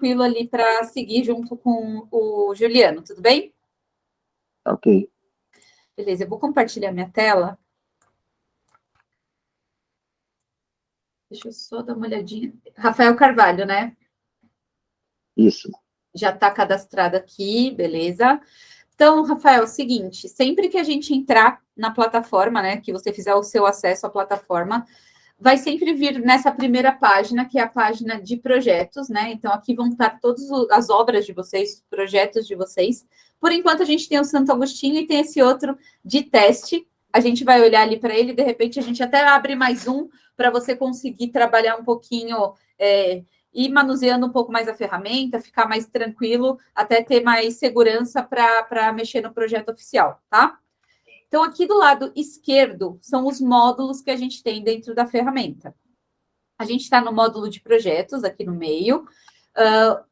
tranquilo ali para seguir junto com o Juliano, tudo bem? Ok. Beleza, eu vou compartilhar minha tela. Deixa eu só dar uma olhadinha. Rafael Carvalho, né? Isso. Já está cadastrado aqui, beleza. Então, Rafael, é o seguinte, sempre que a gente entrar na plataforma, né, que você fizer o seu acesso à plataforma, vai sempre vir nessa primeira página, que é a página de projetos, né? Então, aqui vão estar todas as obras de vocês, os projetos de vocês. Por enquanto, a gente tem o Santo Agostinho e tem esse outro de teste. A gente vai olhar ali para ele, de repente, a gente até abre mais um para você conseguir trabalhar um pouquinho, ir manuseando um pouco mais a ferramenta, ficar mais tranquilo, até ter mais segurança para mexer no projeto oficial, tá? Então, aqui do lado esquerdo são os módulos que a gente tem dentro da ferramenta. A gente está no módulo de projetos, aqui no meio.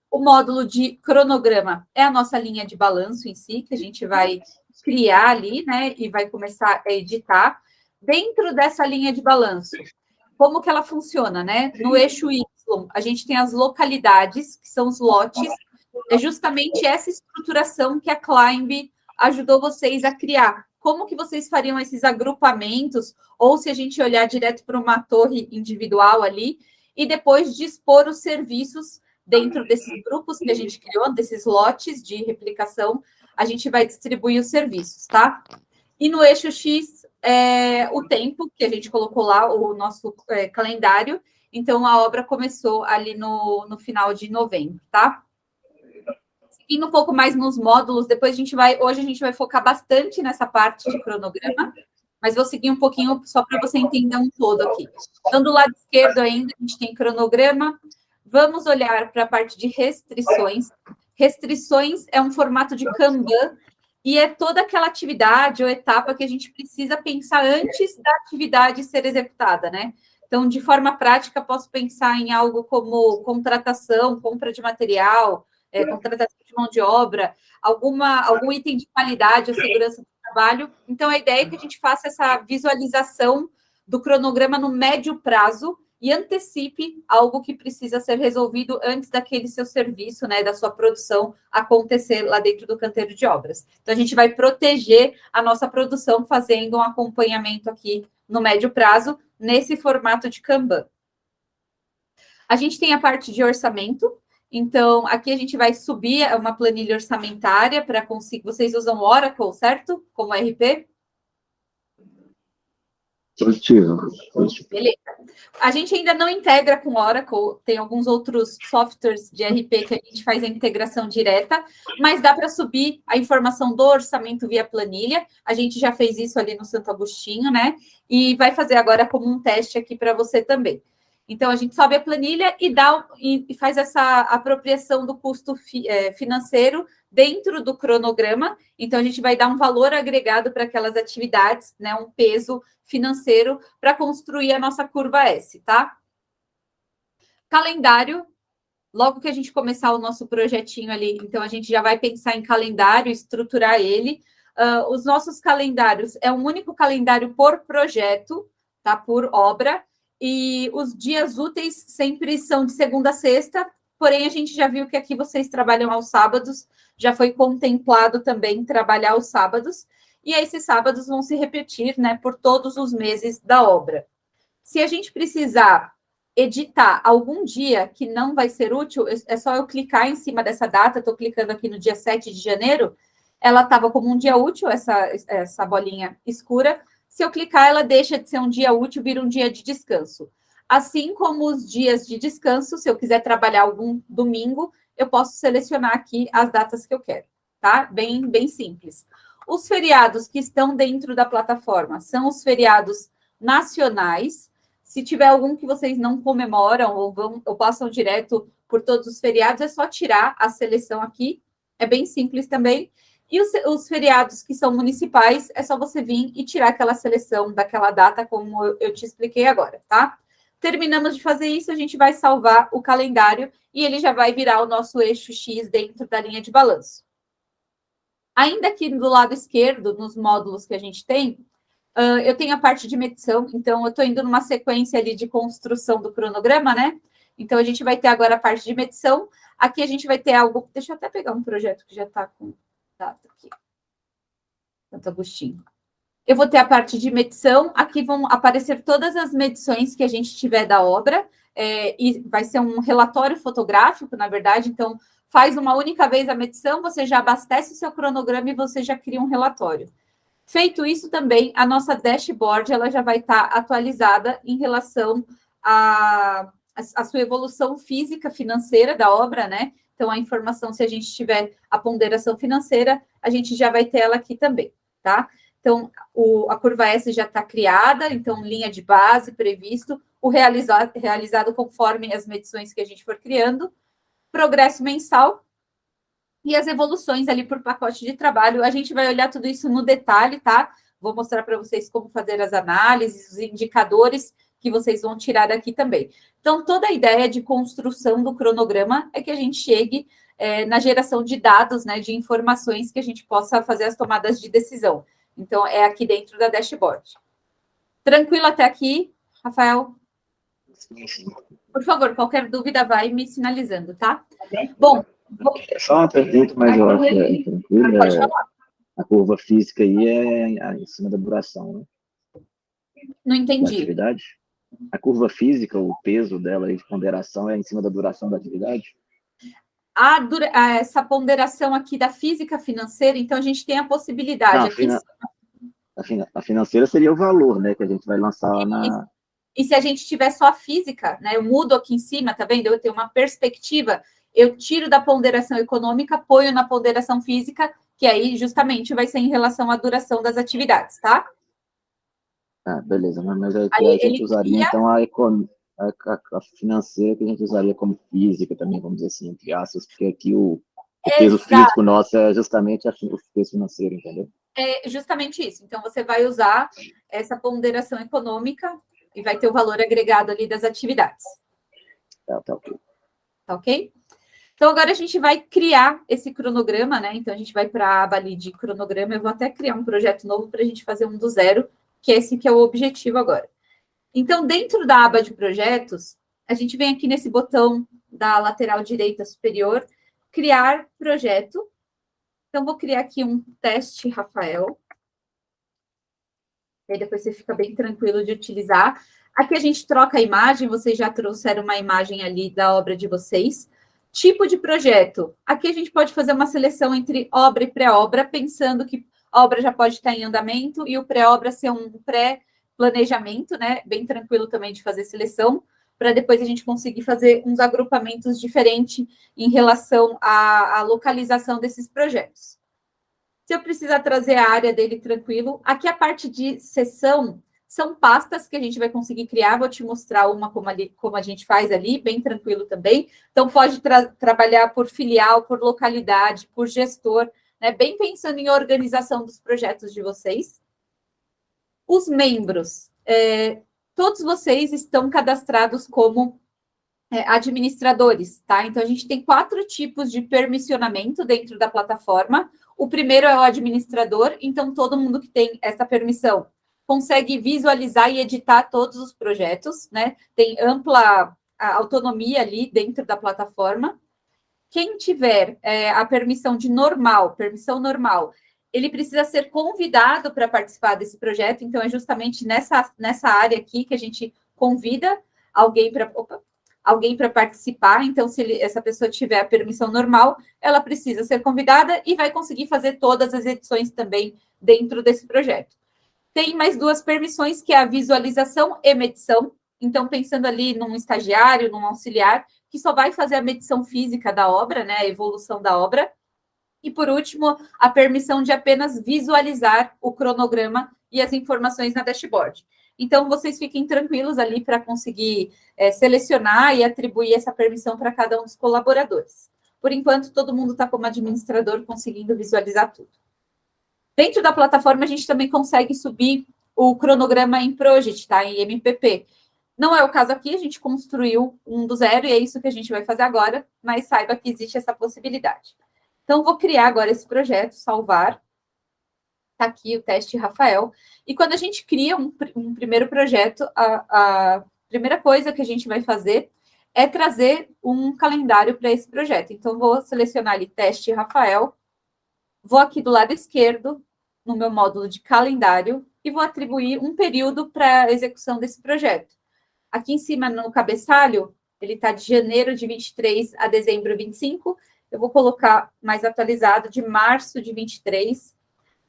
O módulo de cronograma é a nossa linha de balanço em si, que a gente vai criar ali, né? E vai começar a editar. Dentro dessa linha de balanço, como que ela funciona, né? No eixo Y, a gente tem as localidades, que são os lotes. É justamente essa estruturação que a Climb ajudou vocês a criar. Como que vocês fariam esses agrupamentos, ou se a gente olhar direto para uma torre individual ali, e depois dispor os serviços dentro desses grupos que a gente criou, desses lotes de replicação, a gente vai distribuir os serviços, tá? E no eixo X, o tempo, que a gente colocou lá, o nosso calendário. Então, a obra começou ali no final de novembro, tá? Seguindo um pouco mais nos módulos, hoje a gente vai focar bastante nessa parte de cronograma, mas vou seguir um pouquinho só para você entender um todo aqui. Então, do lado esquerdo ainda, a gente tem cronograma. Vamos olhar para a parte de restrições. Restrições é um formato de Kanban, e é toda aquela atividade ou etapa que a gente precisa pensar antes da atividade ser executada, né? Então, de forma prática, posso pensar em algo como contratação, compra de material, contratação de mão de obra, algum item de qualidade ou segurança do trabalho. Então, a ideia é que a gente faça essa visualização do cronograma no médio prazo e antecipe algo que precisa ser resolvido antes daquele seu serviço, né, da sua produção acontecer lá dentro do canteiro de obras. Então, a gente vai proteger a nossa produção fazendo um acompanhamento aqui no médio prazo, nesse formato de Kanban. A gente tem a parte de orçamento. Então, aqui a gente vai subir uma planilha orçamentária para conseguir... Vocês usam Oracle, certo? Como RP? Positivo. Beleza. A gente ainda não integra com Oracle, tem alguns outros softwares de RP que a gente faz a integração direta, mas dá para subir a informação do orçamento via planilha. A gente já fez isso ali no Santo Agostinho, né? E vai fazer agora como um teste aqui para você também. Então, a gente sobe a planilha e faz essa apropriação do custo financeiro dentro do cronograma. Então, a gente vai dar um valor agregado para aquelas atividades, né, um peso financeiro para construir a nossa curva S, tá? Calendário. Logo que a gente começar o nosso projetinho ali, então a gente já vai pensar em calendário, estruturar ele. Os nossos calendários é um único calendário por projeto, tá? Por obra. E os dias úteis sempre são de segunda a sexta, porém a gente já viu que aqui vocês trabalham aos sábados, já foi contemplado também trabalhar aos sábados, e esses sábados vão se repetir, né, por todos os meses da obra. Se a gente precisar editar algum dia que não vai ser útil, é só eu clicar em cima dessa data, estou clicando aqui no dia 7 de janeiro, ela estava como um dia útil, essa bolinha escura. Se eu clicar, ela deixa de ser um dia útil, vira um dia de descanso. Assim como os dias de descanso, se eu quiser trabalhar algum domingo, eu posso selecionar aqui as datas que eu quero, tá? Bem simples. Os feriados que estão dentro da plataforma são os feriados nacionais. Se tiver algum que vocês não comemoram ou passam direto por todos os feriados, é só tirar a seleção aqui. É bem simples também. E os feriados que são municipais, é só você vir e tirar aquela seleção daquela data, como eu te expliquei agora, tá? Terminamos de fazer isso, a gente vai salvar o calendário e ele já vai virar o nosso eixo X dentro da linha de balanço. Ainda aqui do lado esquerdo, nos módulos que a gente tem, eu tenho a parte de medição, então eu estou indo numa sequência ali de construção do cronograma, né? Então, a gente vai ter agora a parte de medição. Aqui a gente vai ter algo... Deixa eu até pegar um projeto que já está com data aqui. Santo Agostinho. Eu vou ter a parte de medição. Aqui vão aparecer todas as medições que a gente tiver da obra. E vai ser um relatório fotográfico, na verdade. Então, faz uma única vez a medição, você já abastece o seu cronograma e você já cria um relatório. Feito isso também, a nossa dashboard ela já vai estar atualizada em relação à sua evolução física financeira da obra, né? Então, a informação, se a gente tiver a ponderação financeira, a gente já vai ter ela aqui também, tá? Então, a curva S já está criada, então, linha de base previsto, o realizado conforme as medições que a gente for criando, progresso mensal e as evoluções ali por pacote de trabalho. A gente vai olhar tudo isso no detalhe, tá? Vou mostrar para vocês como fazer as análises, os indicadores que vocês vão tirar daqui também. Então, toda a ideia de construção do cronograma é que a gente chegue na geração de dados, né, de informações que a gente possa fazer as tomadas de decisão. Então, é aqui dentro da dashboard. Tranquilo até aqui, Rafael? Sim. Por favor, qualquer dúvida vai me sinalizando, tá? Bom, Só uma pergunta, mas eu acho que é tranquilo. pode falar. A curva física aí é em cima da duração, né? Não Da entendi. atividade. A curva física, o peso dela de ponderação é em cima da duração da atividade? Essa ponderação aqui da física financeira, então a gente tem a possibilidade Não, aqui. a financeira seria o valor, né, que a gente vai lançar lá na... E se a gente tiver só a física, né? Eu mudo aqui em cima, tá vendo? Eu tenho uma perspectiva, eu tiro da ponderação econômica, ponho na ponderação física, que aí justamente vai ser em relação à duração das atividades, tá? Beleza, mas aí Aí a gente ele usaria, cria, então, a financeira que a gente usaria como física também, vamos dizer assim, entre aspas, porque aqui o peso físico nosso é justamente o peso financeiro, entendeu? É justamente isso. Então, você vai usar essa ponderação econômica e vai ter o valor agregado ali das atividades. Tá ok. Tá ok? Então, agora a gente vai criar esse cronograma, né? Então, a gente vai para a aba ali de cronograma. Eu vou até criar um projeto novo para a gente fazer um do zero, que é esse que é o objetivo agora. Então, dentro da aba de projetos, a gente vem aqui nesse botão da lateral direita superior, criar projeto. Então, vou criar aqui um teste, Rafael. E aí depois você fica bem tranquilo de utilizar. Aqui a gente troca a imagem, vocês já trouxeram uma imagem ali da obra de vocês. Tipo de projeto. Aqui a gente pode fazer uma seleção entre obra e pré-obra, pensando que a obra já pode estar em andamento e o pré-obra ser um pré-planejamento, né? Bem tranquilo também de fazer seleção, para depois a gente conseguir fazer uns agrupamentos diferentes em relação à localização desses projetos. Se eu precisar trazer a área dele tranquilo, aqui a parte de seção são pastas que a gente vai conseguir criar. Vou te mostrar uma como a gente faz ali, bem tranquilo também. Então, pode trabalhar por filial, por localidade, por gestor, né? Bem pensando em organização dos projetos de vocês. Os membros, todos vocês estão cadastrados como administradores, tá? Então, a gente tem 4 tipos de permissionamento dentro da plataforma. O primeiro é o administrador, então todo mundo que tem essa permissão consegue visualizar e editar todos os projetos, né? Tem ampla autonomia ali dentro da plataforma. Quem tiver a permissão normal, ele precisa ser convidado para participar desse projeto, então é justamente nessa área aqui que a gente convida alguém para participar. Então, se essa pessoa tiver a permissão normal, ela precisa ser convidada e vai conseguir fazer todas as edições também dentro desse projeto. Tem mais 2 permissões, que é a visualização e medição. Então, pensando ali num estagiário, num auxiliar, que só vai fazer a medição física da obra, né, a evolução da obra. E, por último, a permissão de apenas visualizar o cronograma e as informações na dashboard. Então, vocês fiquem tranquilos ali para conseguir selecionar e atribuir essa permissão para cada um dos colaboradores. Por enquanto, todo mundo está como administrador conseguindo visualizar tudo. Dentro da plataforma, a gente também consegue subir o cronograma em Project, tá? Em MPP. Não é o caso aqui, a gente construiu um do zero e é isso que a gente vai fazer agora, mas saiba que existe essa possibilidade. Então, vou criar agora esse projeto, salvar. Está aqui o teste Rafael. E quando a gente cria um primeiro projeto, a primeira coisa que a gente vai fazer é trazer um calendário para esse projeto. Então, vou selecionar ali teste Rafael, vou aqui do lado esquerdo, no meu módulo de calendário, e vou atribuir um período para a execução desse projeto. Aqui em cima, no cabeçalho, ele está de janeiro de 23 a dezembro 25. Eu vou colocar mais atualizado, de março de 23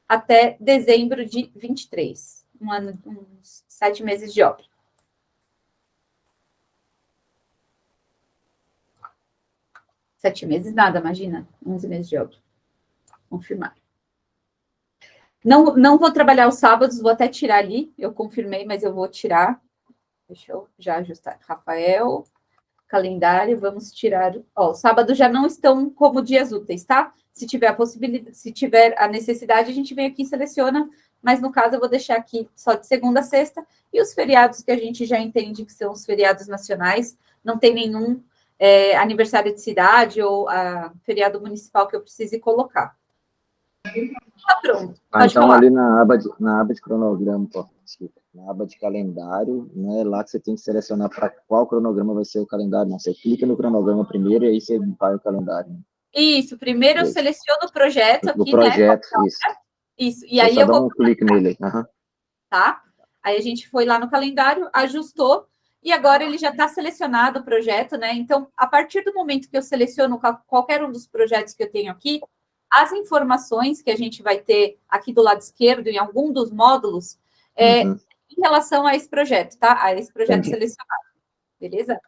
até dezembro de 23. Um ano, uns 7 meses de obra. Sete meses, nada, imagina. 11 meses de obra. Confirmar. Não vou trabalhar os sábados, vou até tirar ali. Eu confirmei, mas eu vou tirar. Deixa eu já ajustar. Rafael, calendário, vamos tirar. Ó, os sábados já não estão como dias úteis, tá? Se tiver a possibilidade, se tiver a necessidade, a gente vem aqui e seleciona. Mas no caso, eu vou deixar aqui só de segunda a sexta. E os feriados que a gente já entende que são os feriados nacionais, não tem nenhum aniversário de cidade ou feriado municipal que eu precise colocar. Tá pronto. Pode então, falar. ali na aba de cronograma, desculpa, na aba de calendário, né, lá que você tem que selecionar para qual cronograma vai ser o calendário. Não, você clica no cronograma primeiro e aí você vai o calendário. Isso, primeiro eu seleciono o projeto aqui, o projeto, né? isso. Isso, e aí só eu dá vou... um clique nele. Uhum. Tá? Aí a gente foi lá no calendário, ajustou, e agora ele já está selecionado o projeto, né? Então, a partir do momento que eu seleciono qualquer um dos projetos que eu tenho aqui, as informações que a gente vai ter aqui do lado esquerdo, em algum dos módulos, em relação a esse projeto, tá? A esse projeto selecionado. Beleza?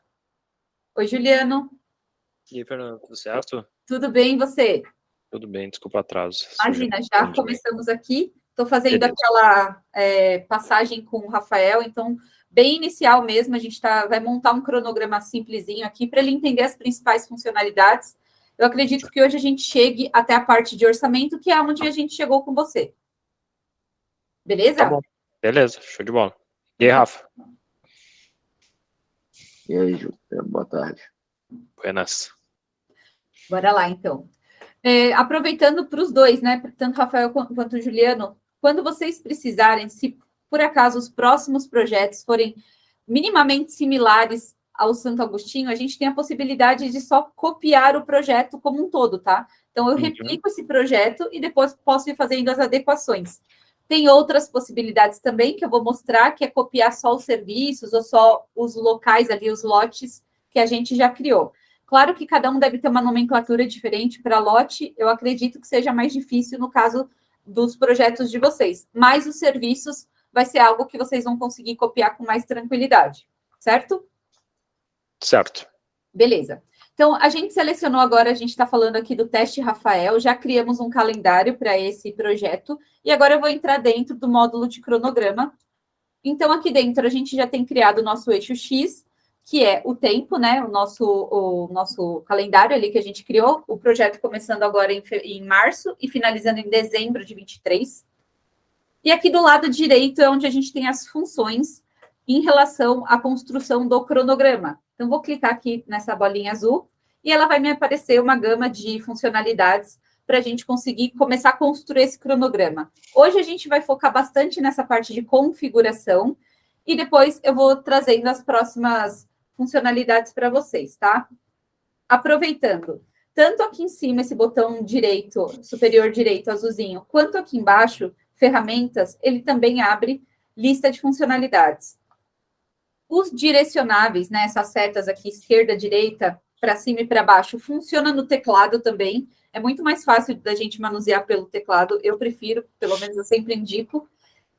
Oi, Juliano. E aí, Fernando, tudo certo? Tudo bem, e você? Tudo bem, desculpa o atraso. Imagina, já começamos aqui. Estou fazendo aquela passagem com o Rafael, então, bem inicial mesmo, a gente vai montar um cronograma simplesinho aqui para ele entender as principais funcionalidades. Eu acredito que hoje a gente chegue até a parte de orçamento, que é onde a gente chegou com você. Beleza? Tá bom. Beleza, show de bola. E aí, Rafa? E aí, Ju, boa tarde. Buenas. Bora lá, então. Aproveitando para os dois, né? Tanto o Rafael quanto o Juliano, quando vocês precisarem, se por acaso os próximos projetos forem minimamente similares ao Santo Agostinho, a gente tem a possibilidade de só copiar o projeto como um todo, tá? Então, eu replico esse projeto e depois posso ir fazendo as adequações. Tem outras possibilidades também que eu vou mostrar, que é copiar só os serviços ou só os locais ali, os lotes que a gente já criou. Claro que cada um deve ter uma nomenclatura diferente para lote, eu acredito que seja mais difícil no caso dos projetos de vocês, mas os serviços vai ser algo que vocês vão conseguir copiar com mais tranquilidade, certo? Certo. Beleza. Então, a gente selecionou agora, a gente está falando aqui do teste Rafael, já criamos um calendário para esse projeto, e agora eu vou entrar dentro do módulo de cronograma. Então, aqui dentro, a gente já tem criado o nosso eixo X, que é o tempo, né? O nosso calendário ali que a gente criou, o projeto começando agora em março e finalizando em dezembro de 23. E aqui do lado direito é onde a gente tem as funções em relação à construção do cronograma. Então, vou clicar aqui nessa bolinha azul e ela vai me aparecer uma gama de funcionalidades para a gente conseguir começar a construir esse cronograma. Hoje a gente vai focar bastante nessa parte de configuração e depois eu vou trazendo as próximas funcionalidades para vocês, tá? Aproveitando, tanto aqui em cima, esse botão direito, superior direito, azulzinho, quanto aqui embaixo, ferramentas, ele também abre lista de funcionalidades. Os direcionáveis, né, essas setas aqui, esquerda, direita, para cima e para baixo, funciona no teclado também. É muito mais fácil da gente manusear pelo teclado. Eu prefiro, pelo menos eu sempre indico.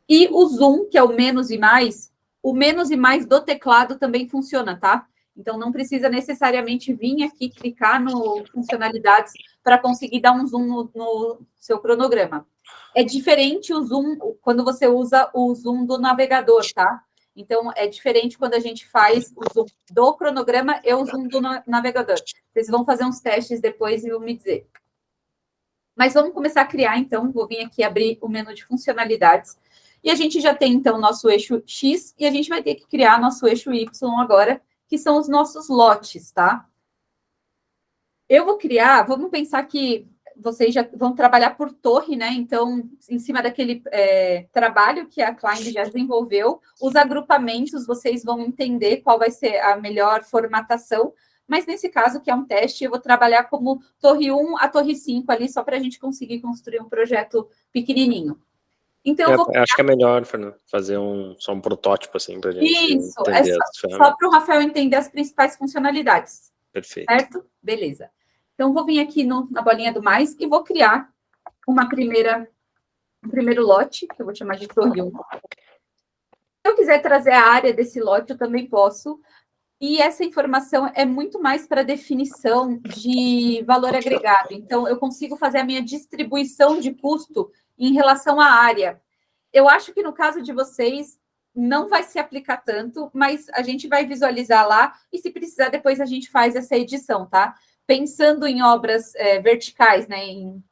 E o zoom, que é o menos e mais do teclado também funciona, tá? Então, não precisa necessariamente vir aqui, clicar no funcionalidades para conseguir dar um zoom no seu cronograma. É diferente o zoom quando você usa o zoom do navegador, tá? Então, é diferente quando a gente faz o zoom do cronograma e o zoom do navegador. Vocês vão fazer uns testes depois e vão me dizer. Mas vamos começar a criar, então. Vou vir aqui abrir o menu de funcionalidades. E a gente já tem, então, nosso eixo X e a gente vai ter que criar nosso eixo Y agora, que são os nossos lotes, tá? Eu vou criar, vamos pensar que vocês já vão trabalhar por torre, né? Então, em cima daquele trabalho que a Climb já desenvolveu, os agrupamentos, vocês vão entender qual vai ser a melhor formatação, mas nesse caso, que é um teste, eu vou trabalhar como torre 1 a torre 5 ali, só para a gente conseguir construir um projeto pequenininho. Então, eu acho que é melhor, Fernando, fazer só um protótipo, assim, para a gente entender as ferramentas. Só para o Rafael entender as principais funcionalidades. Perfeito. Certo? Beleza. Então, vou vir aqui na bolinha do mais e vou criar um primeiro lote, que eu vou chamar de torre 1. Se eu quiser trazer a área desse lote, eu também posso. E essa informação é muito mais para definição de valor agregado. Então, eu consigo fazer a minha distribuição de custo em relação à área. Eu acho que no caso de vocês não vai se aplicar tanto, mas a gente vai visualizar lá e se precisar depois a gente faz essa edição, tá? Pensando em obras verticais, né, em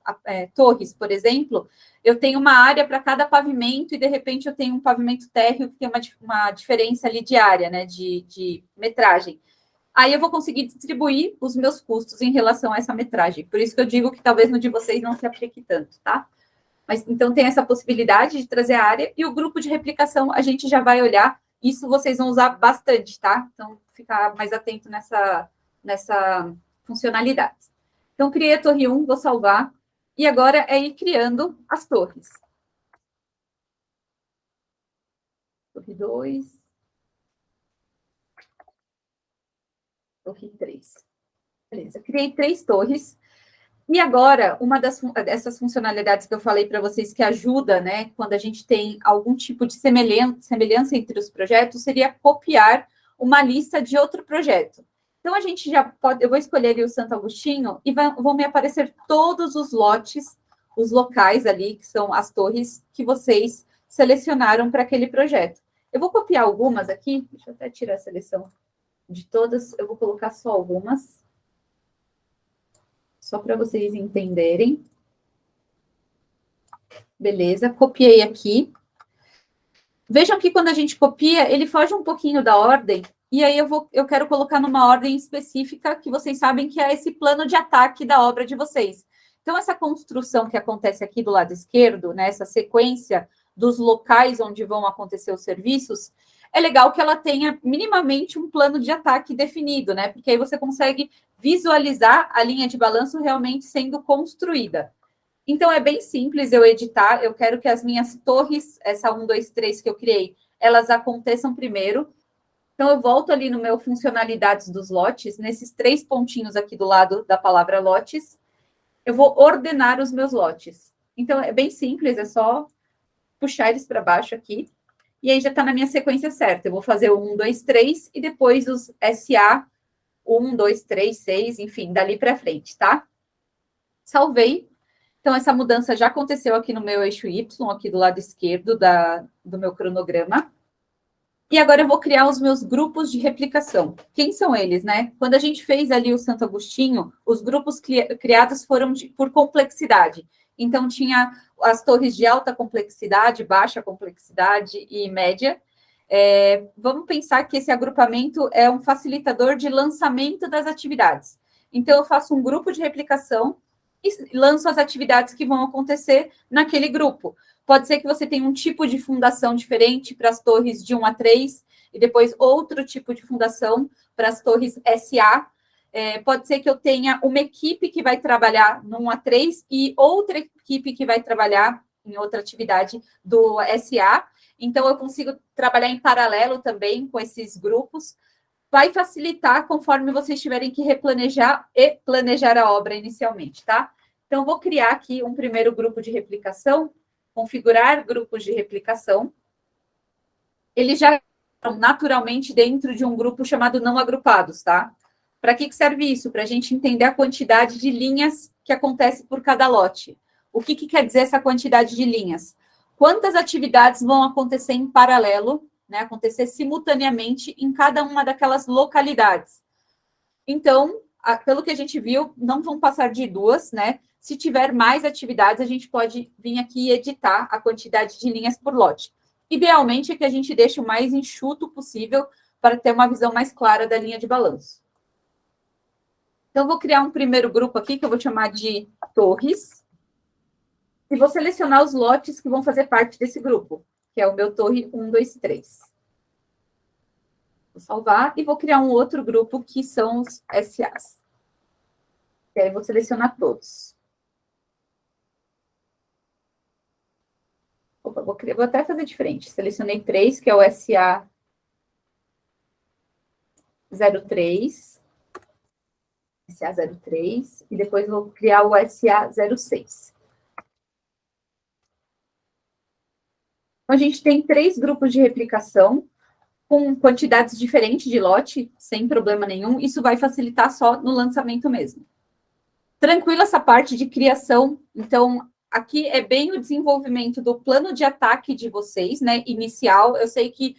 torres, por exemplo, eu tenho uma área para cada pavimento e de repente eu tenho um pavimento térreo que tem uma diferença ali de área, né, de metragem. Aí eu vou conseguir distribuir os meus custos em relação a essa metragem. Por isso que eu digo que talvez no de vocês não se aplique tanto, tá? Mas então tem essa possibilidade de trazer a área e o grupo de replicação a gente já vai olhar. Isso vocês vão usar bastante, tá? Então, ficar mais atento nessa funcionalidade. Então, criei a torre 1, vou salvar. E agora é ir criando as torres. Torre 2. Torre 3. Beleza, criei 3 torres. E agora, uma dessas funcionalidades que eu falei para vocês que ajuda, né, quando a gente tem algum tipo de semelhança entre os projetos, seria copiar uma lista de outro projeto. Então, a gente já pode, eu vou escolher ali o Santo Agostinho e vão me aparecer todos os lotes, os locais ali, que são as torres que vocês selecionaram para aquele projeto. Eu vou copiar algumas aqui, deixa eu até tirar a seleção de todas, eu vou colocar só algumas. Só para vocês entenderem. Beleza, copiei aqui. Vejam que quando a gente copia, ele foge um pouquinho da ordem, e aí eu quero colocar numa ordem específica que vocês sabem que é esse plano de ataque da obra de vocês. Então, essa construção que acontece aqui do lado esquerdo, né, essa sequência dos locais onde vão acontecer os serviços, é legal que ela tenha minimamente um plano de ataque definido, né? Porque aí você consegue visualizar a linha de balanço realmente sendo construída. Então, é bem simples eu editar. Eu quero que as minhas torres, essa 1, 2, 3 que eu criei, elas aconteçam primeiro. Então, eu volto ali no meu funcionalidades dos lotes, nesses 3 pontinhos aqui do lado da palavra lotes, eu vou ordenar os meus lotes. Então, é bem simples, é só puxar eles para baixo aqui. E aí já está na minha sequência certa. Eu vou fazer o 1, 2, 3 e depois os SA 1, 2, 3, 6, enfim, dali para frente, tá? Salvei. Então, essa mudança já aconteceu aqui no meu eixo Y, aqui do lado esquerdo do meu cronograma. E agora eu vou criar os meus grupos de replicação. Quem são eles, né? Quando a gente fez ali o Santo Agostinho, os grupos criados foram por complexidade. Então, tinha as torres de alta complexidade, baixa complexidade e média. Vamos pensar que esse agrupamento é um facilitador de lançamento das atividades. Então, eu faço um grupo de replicação e lanço as atividades que vão acontecer naquele grupo. Pode ser que você tenha um tipo de fundação diferente para as torres de 1 a 3, e depois outro tipo de fundação para as torres SA. Pode ser que eu tenha uma equipe que vai trabalhar no 1 a 3 e outra equipe que vai trabalhar em outra atividade do SA. Então, eu consigo trabalhar em paralelo também com esses grupos. Vai facilitar conforme vocês tiverem que replanejar e planejar a obra inicialmente, tá? Então, vou criar aqui um primeiro grupo de replicação, configurar grupos de replicação. Eles já estão naturalmente dentro de um grupo chamado não agrupados, tá? Para que serve isso? Para a gente entender a quantidade de linhas que acontece por cada lote. O que quer dizer essa quantidade de linhas? Quantas atividades vão acontecer em paralelo, né, acontecer simultaneamente em cada uma daquelas localidades. Então, pelo que a gente viu, não vão passar de 2, né? Se tiver mais atividades, a gente pode vir aqui e editar a quantidade de linhas por lote. Idealmente é que a gente deixe o mais enxuto possível para ter uma visão mais clara da linha de balanço. Então, eu vou criar um primeiro grupo aqui, que eu vou chamar de torres. E vou selecionar os lotes que vão fazer parte desse grupo, que é o meu torre 1, 2, 3. Vou salvar e vou criar um outro grupo, que são os SAs. E aí, vou selecionar todos. Opa, vou até fazer diferente. Selecionei 3, que é o SA 03. SA03. E depois vou criar o SA06. Então, a gente tem 3 grupos de replicação, com quantidades diferentes de lote, sem problema nenhum. Isso vai facilitar só no lançamento mesmo. Tranquilo essa parte de criação. Então, aqui é bem o desenvolvimento do plano de ataque de vocês, né? Inicial. Eu sei que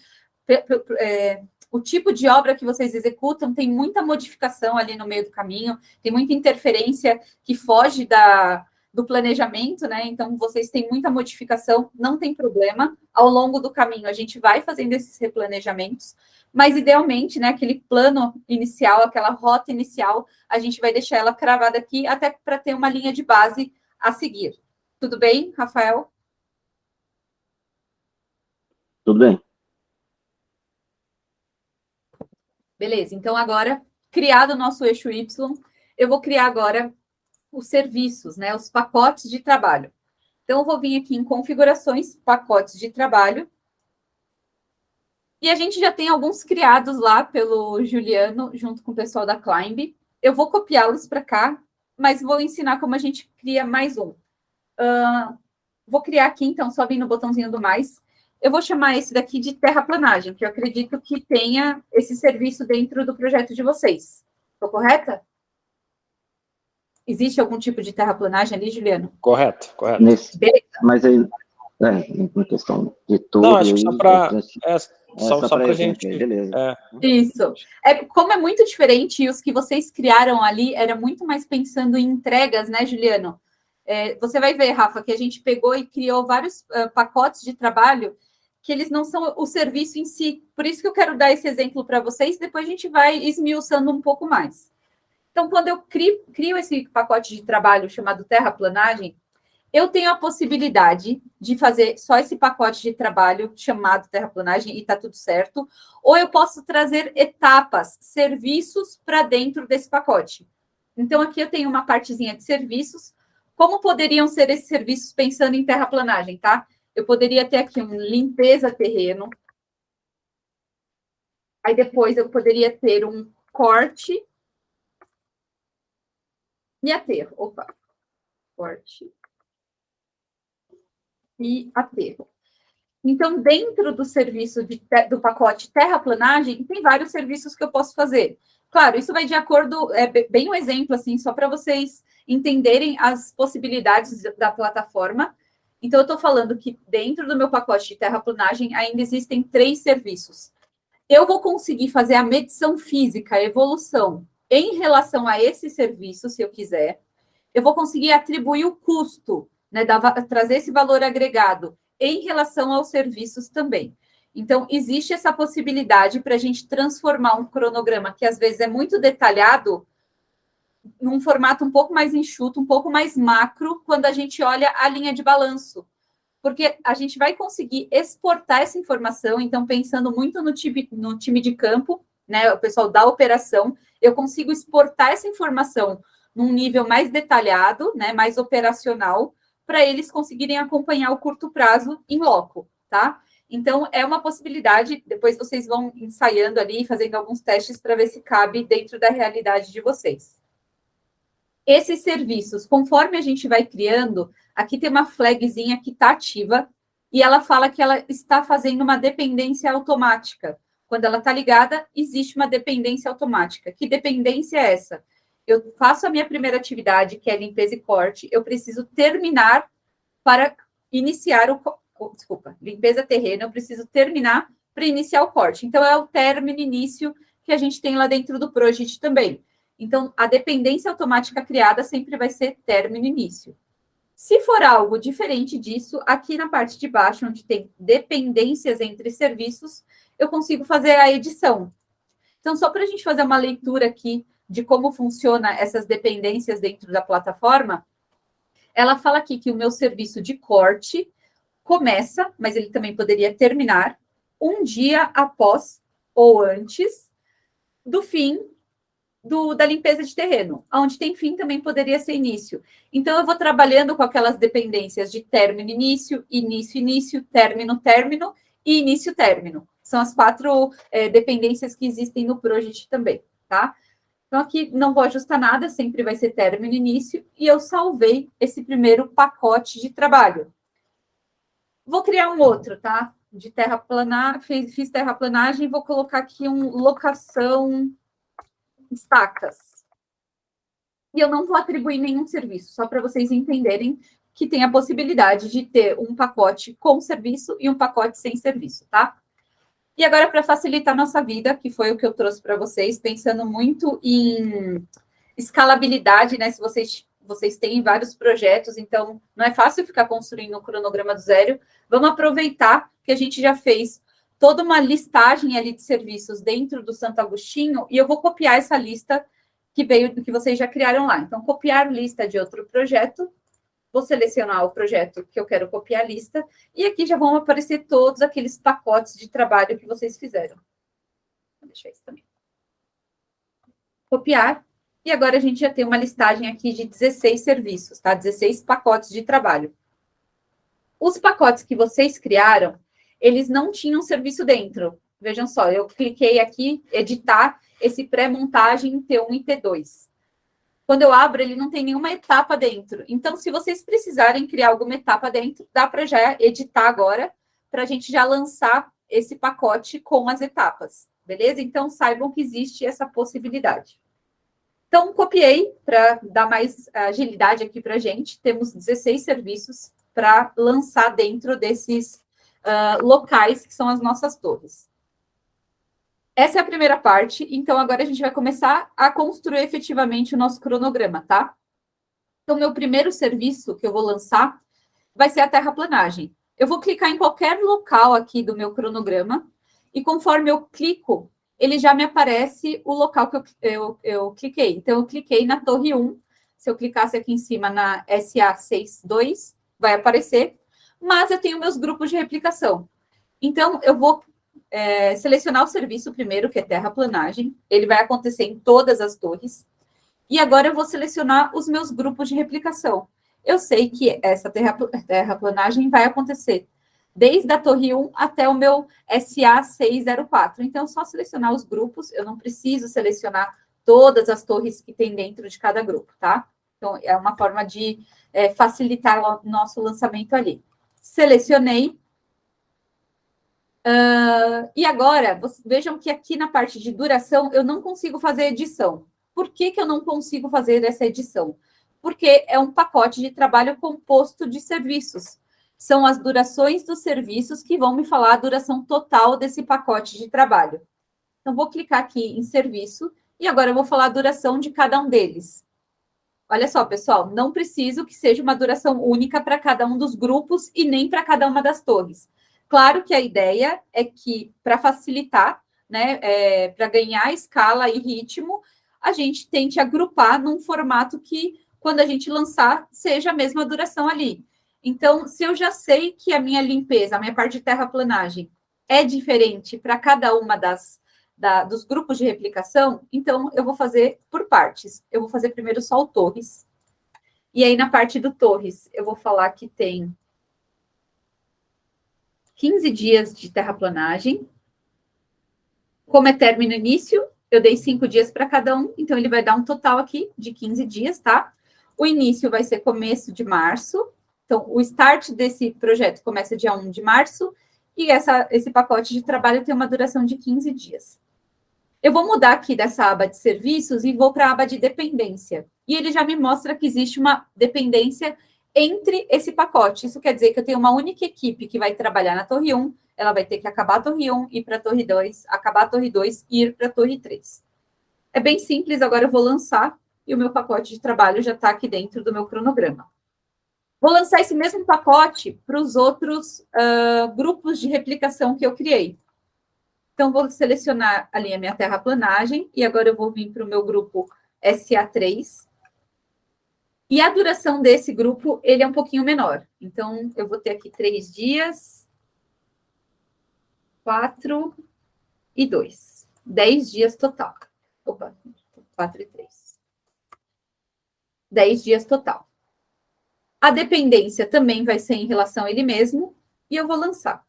o tipo de obra que vocês executam tem muita modificação ali no meio do caminho, tem muita interferência que foge do planejamento, né? Então, vocês têm muita modificação, não tem problema. Ao longo do caminho, a gente vai fazendo esses replanejamentos, mas, idealmente, né, aquele plano inicial, aquela rota inicial, a gente vai deixar ela cravada aqui, até para ter uma linha de base a seguir. Tudo bem, Rafael? Tudo bem. Beleza, então agora, criado o nosso eixo Y, eu vou criar agora os serviços, né, os pacotes de trabalho. Então, eu vou vir aqui em configurações, pacotes de trabalho. E a gente já tem alguns criados lá pelo Juliano, junto com o pessoal da Climb. Eu vou copiá-los para cá, mas vou ensinar como a gente cria mais um. Vou criar aqui, então, só vir no botãozinho do mais. Eu vou chamar esse daqui de terraplanagem, que eu acredito que tenha esse serviço dentro do projeto de vocês. Estou correta? Existe algum tipo de terraplanagem ali, Juliano? Correto. Beleza. Mas aí, em questão de tudo... Não, acho que só para... Só para a gente... Beleza. Isso. Como é muito diferente, e os que vocês criaram ali era muito mais pensando em entregas, né, Juliano? Você vai ver, Rafa, que a gente pegou e criou vários pacotes de trabalho que eles não são o serviço em si. Por isso que eu quero dar esse exemplo para vocês, depois a gente vai esmiuçando um pouco mais. Então, quando eu crio esse pacote de trabalho chamado terraplanagem, eu tenho a possibilidade de fazer só esse pacote de trabalho chamado terraplanagem e está tudo certo, ou eu posso trazer etapas, serviços para dentro desse pacote. Então, aqui eu tenho uma partezinha de serviços. Como poderiam ser esses serviços pensando em terraplanagem, tá? Eu poderia ter aqui um limpeza terreno. Aí, depois, eu poderia ter um corte e aterro. Opa, corte e aterro. Então, dentro do serviço do pacote terraplanagem, tem vários serviços que eu posso fazer. Claro, isso vai de acordo, bem um exemplo, assim, só para vocês entenderem as possibilidades da plataforma. Então, eu estou falando que dentro do meu pacote de terraplanagem ainda existem 3 serviços. Eu vou conseguir fazer a medição física, a evolução, em relação a esse serviço, se eu quiser. Eu vou conseguir atribuir o custo, né, trazer esse valor agregado em relação aos serviços também. Então, existe essa possibilidade para a gente transformar um cronograma que, às vezes, é muito detalhado, num formato um pouco mais enxuto, um pouco mais macro, quando a gente olha a linha de balanço. Porque a gente vai conseguir exportar essa informação, então, pensando muito no time de campo, né, o pessoal da operação, eu consigo exportar essa informação num nível mais detalhado, né, mais operacional, para eles conseguirem acompanhar o curto prazo em loco, tá? Então, é uma possibilidade, depois vocês vão ensaiando ali, fazendo alguns testes para ver se cabe dentro da realidade de vocês. Esses serviços, conforme a gente vai criando, aqui tem uma flagzinha que está ativa e ela fala que ela está fazendo uma dependência automática. Quando ela está ligada, existe uma dependência automática. Que dependência é essa? Eu faço a minha primeira atividade, que é limpeza e corte, eu preciso terminar para iniciar limpeza terrena, eu preciso terminar para iniciar o corte. Então, é o término início que a gente tem lá dentro do project também. Então, a dependência automática criada sempre vai ser término início. Se for algo diferente disso, aqui na parte de baixo, onde tem dependências entre serviços, eu consigo fazer a edição. Então, só para a gente fazer uma leitura aqui de como funciona essas dependências dentro da plataforma, ela fala aqui que o meu serviço de corte começa, mas ele também poderia terminar um dia após ou antes do fim da limpeza de terreno. Onde tem fim também poderia ser início. Então, eu vou trabalhando com aquelas dependências de término, início, início, início, término, término e início, término. São as 4 dependências que existem no Project também, tá? Então, aqui não vou ajustar nada, sempre vai ser término, início, e eu salvei esse primeiro pacote de trabalho. Vou criar um outro, tá? De terraplanagem, fiz terraplanagem, vou colocar aqui locação estacas. E eu não vou atribuir nenhum serviço, só para vocês entenderem que tem a possibilidade de ter um pacote com serviço e um pacote sem serviço, tá? E agora, para facilitar a nossa vida, que foi o que eu trouxe para vocês, pensando muito em escalabilidade, né? Se vocês têm vários projetos, então não é fácil ficar construindo um cronograma do zero. Vamos aproveitar que a gente já fez toda uma listagem ali de serviços dentro do Santo Agostinho e eu vou copiar essa lista que veio do que vocês já criaram lá. Então, copiar lista de outro projeto, vou selecionar o projeto que eu quero copiar a lista e aqui já vão aparecer todos aqueles pacotes de trabalho que vocês fizeram. Vou deixar isso também. Copiar. E agora a gente já tem uma listagem aqui de 16 serviços, tá? 16 pacotes de trabalho. Os pacotes que vocês criaram, eles não tinham serviço dentro. Vejam só, eu cliquei aqui, editar esse pré-montagem T1 e T2. Quando eu abro, ele não tem nenhuma etapa dentro. Então, se vocês precisarem criar alguma etapa dentro, dá para já editar agora, para a gente já lançar esse pacote com as etapas, beleza? Então, saibam que existe essa possibilidade. Então, copiei para dar mais agilidade aqui para a gente. Temos 16 serviços para lançar dentro desses locais, que são as nossas torres. Essa é a primeira parte, então agora a gente vai começar a construir efetivamente o nosso cronograma, tá? Então, meu primeiro serviço que eu vou lançar vai ser a terraplanagem. Eu vou clicar em qualquer local aqui do meu cronograma e conforme eu clico, ele já me aparece o local que eu cliquei. Então, eu cliquei na torre 1, se eu clicasse aqui em cima na SA62, vai aparecer, mas eu tenho meus grupos de replicação. Então, eu vou selecionar o serviço primeiro, que é terraplanagem. Ele vai acontecer em todas as torres. E agora eu vou selecionar os meus grupos de replicação. Eu sei que essa terraplanagem vai acontecer desde a torre 1 até o meu SA604. Então, só selecionar os grupos. Eu não preciso selecionar todas as torres que tem dentro de cada grupo, tá? Então, é uma forma de facilitar o nosso lançamento ali. Selecionei. E agora, vejam que aqui na parte de duração, eu não consigo fazer edição. Por que eu não consigo fazer essa edição? Porque é um pacote de trabalho composto de serviços. São as durações dos serviços que vão me falar a duração total desse pacote de trabalho. Então, vou clicar aqui em serviço e agora eu vou falar a duração de cada um deles. Olha só, pessoal, não preciso que seja uma duração única para cada um dos grupos e nem para cada uma das torres. Claro que a ideia é que, para facilitar, né, para ganhar escala e ritmo, a gente tente agrupar num formato que, quando a gente lançar, seja a mesma duração ali. Então, se eu já sei que a minha limpeza, a minha parte de terraplanagem, é diferente para cada uma dos grupos de replicação, então eu vou fazer por partes. Eu vou fazer primeiro só o torres. E aí, na parte do torres, eu vou falar que tem 15 dias de terraplanagem. Como é término e início, eu dei 5 dias para cada um, então ele vai dar um total aqui de 15 dias, tá? O início vai ser começo de março. Então, o start desse projeto começa dia 1 de março e esse pacote de trabalho tem uma duração de 15 dias. Eu vou mudar aqui dessa aba de serviços e vou para a aba de dependência. E ele já me mostra que existe uma dependência entre esse pacote. Isso quer dizer que eu tenho uma única equipe que vai trabalhar na torre 1, ela vai ter que acabar a torre 1, ir para a torre 2, acabar a torre 2 e ir para a torre 3. É bem simples, agora eu vou lançar e o meu pacote de trabalho já está aqui dentro do meu cronograma. Vou lançar esse mesmo pacote para os outros grupos de replicação que eu criei. Então, vou selecionar ali a minha terraplanagem e agora eu vou vir para o meu grupo SA3. E a duração desse grupo, ele é um pouquinho menor. Então, eu vou ter aqui 3 dias, 4 e 2. 10 dias total. Opa, 4 e 3. 10 dias total. A dependência também vai ser em relação a ele mesmo. E eu vou lançar.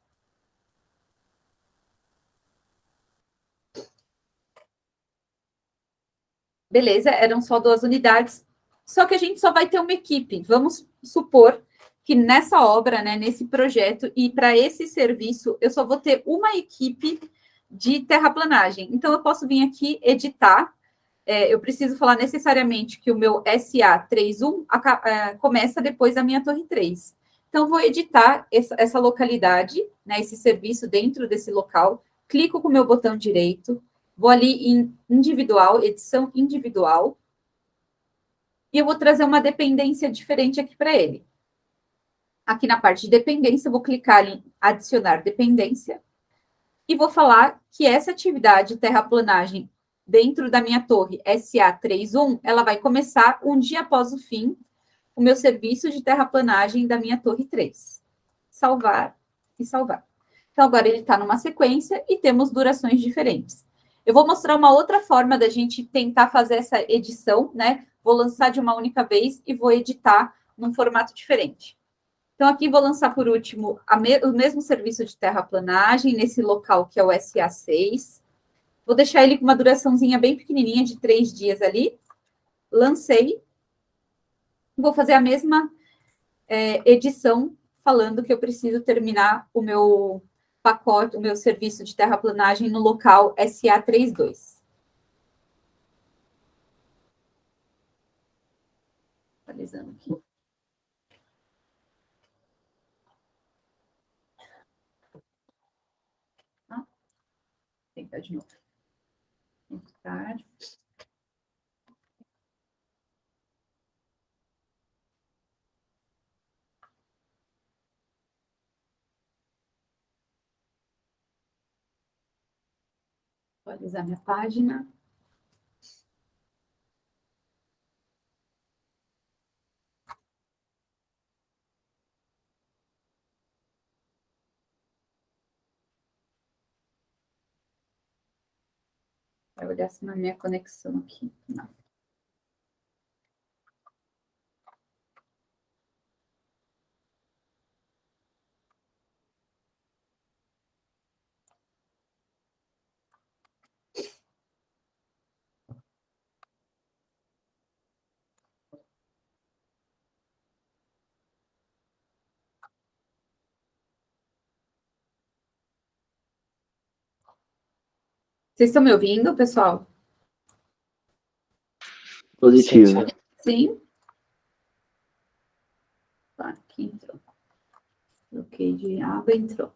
Beleza, eram só 2 unidades. Só que a gente só vai ter uma equipe. Vamos supor que nessa obra, né, nesse projeto e para esse serviço, eu só vou ter uma equipe de terraplanagem. Então, eu posso vir aqui editar. Eu preciso falar necessariamente que o meu SA31 começa depois da minha torre 3. Então, vou editar essa localidade, né, esse serviço dentro desse local. Clico com o meu botão direito. Vou ali em individual, edição individual. E eu vou trazer uma dependência diferente aqui para ele. Aqui na parte de dependência, eu vou clicar em adicionar dependência e vou falar que essa atividade terraplanagem dentro da minha torre SA31, ela vai começar um dia após o fim, o meu serviço de terraplanagem da minha torre 3. Salvar e salvar. Então, agora ele está numa sequência e temos durações diferentes. Eu vou mostrar uma outra forma da gente tentar fazer essa edição, né? Vou lançar de uma única vez e vou editar num formato diferente. Então, aqui vou lançar por último o mesmo serviço de terraplanagem nesse local que é o SA6. Vou deixar ele com uma duraçãozinha bem pequenininha de 3 dias ali. Lancei. Vou fazer a mesma edição, falando que eu preciso terminar o meu pacote, o meu serviço de terraplanagem no local SA32. Atualizando aqui. Vou tentar de novo. Entrar. Atualizar minha página. Vai olhar se na minha conexão aqui. Não. Vocês estão me ouvindo, pessoal? Positivo. Sim? Tá, aqui entrou. Bloqueio de aba, entrou.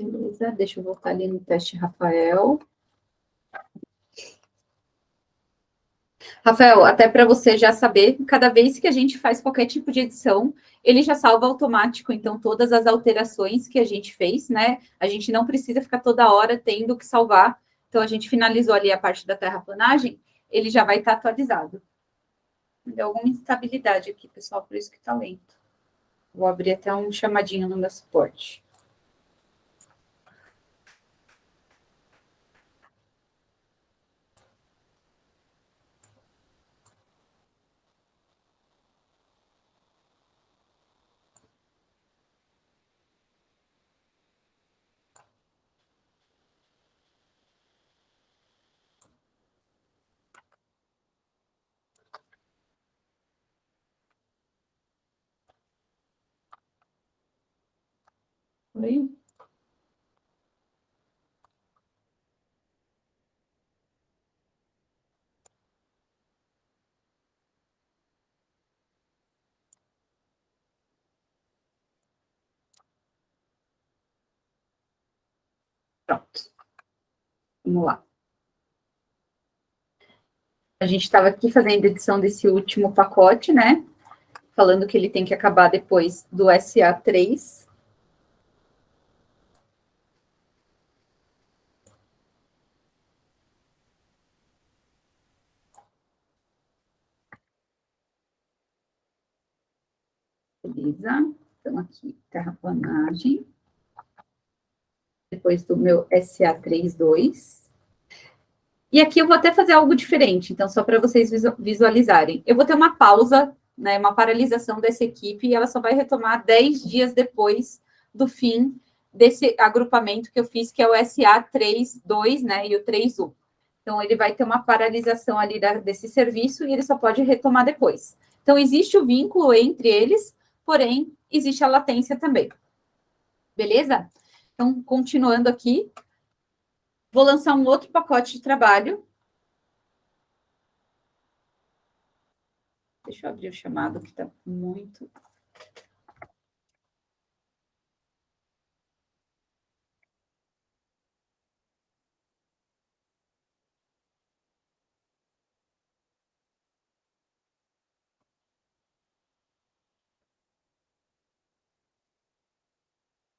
Beleza, deixa eu voltar ali no teste Rafael. Rafael, até para você já saber, cada vez que a gente faz qualquer tipo de edição, ele já salva automático, então todas as alterações que a gente fez, né? A gente não precisa ficar toda hora tendo que salvar. Então a gente finalizou ali a parte da terraplanagem, ele já vai estar atualizado. Deu alguma instabilidade aqui, pessoal, por isso que está lento. Vou abrir até um chamadinho no meu suporte. Oi? Pronto. Vamos lá. A gente estava aqui fazendo edição desse último pacote, né? Falando que ele tem que acabar depois do SA3. Beleza. Então, aqui, terraplanagem. Depois do meu SA32. E aqui eu vou até fazer algo diferente, então, só para vocês visualizarem. Eu vou ter uma pausa, né, uma paralisação dessa equipe, e ela só vai retomar 10 dias depois do fim desse agrupamento que eu fiz, que é o SA32, né, e o 3U. Então, ele vai ter uma paralisação ali desse serviço e ele só pode retomar depois. Então, existe o vínculo entre eles, porém, existe a latência também. Beleza? Então, continuando aqui, vou lançar um outro pacote de trabalho. Deixa eu abrir o chamado, que está muito...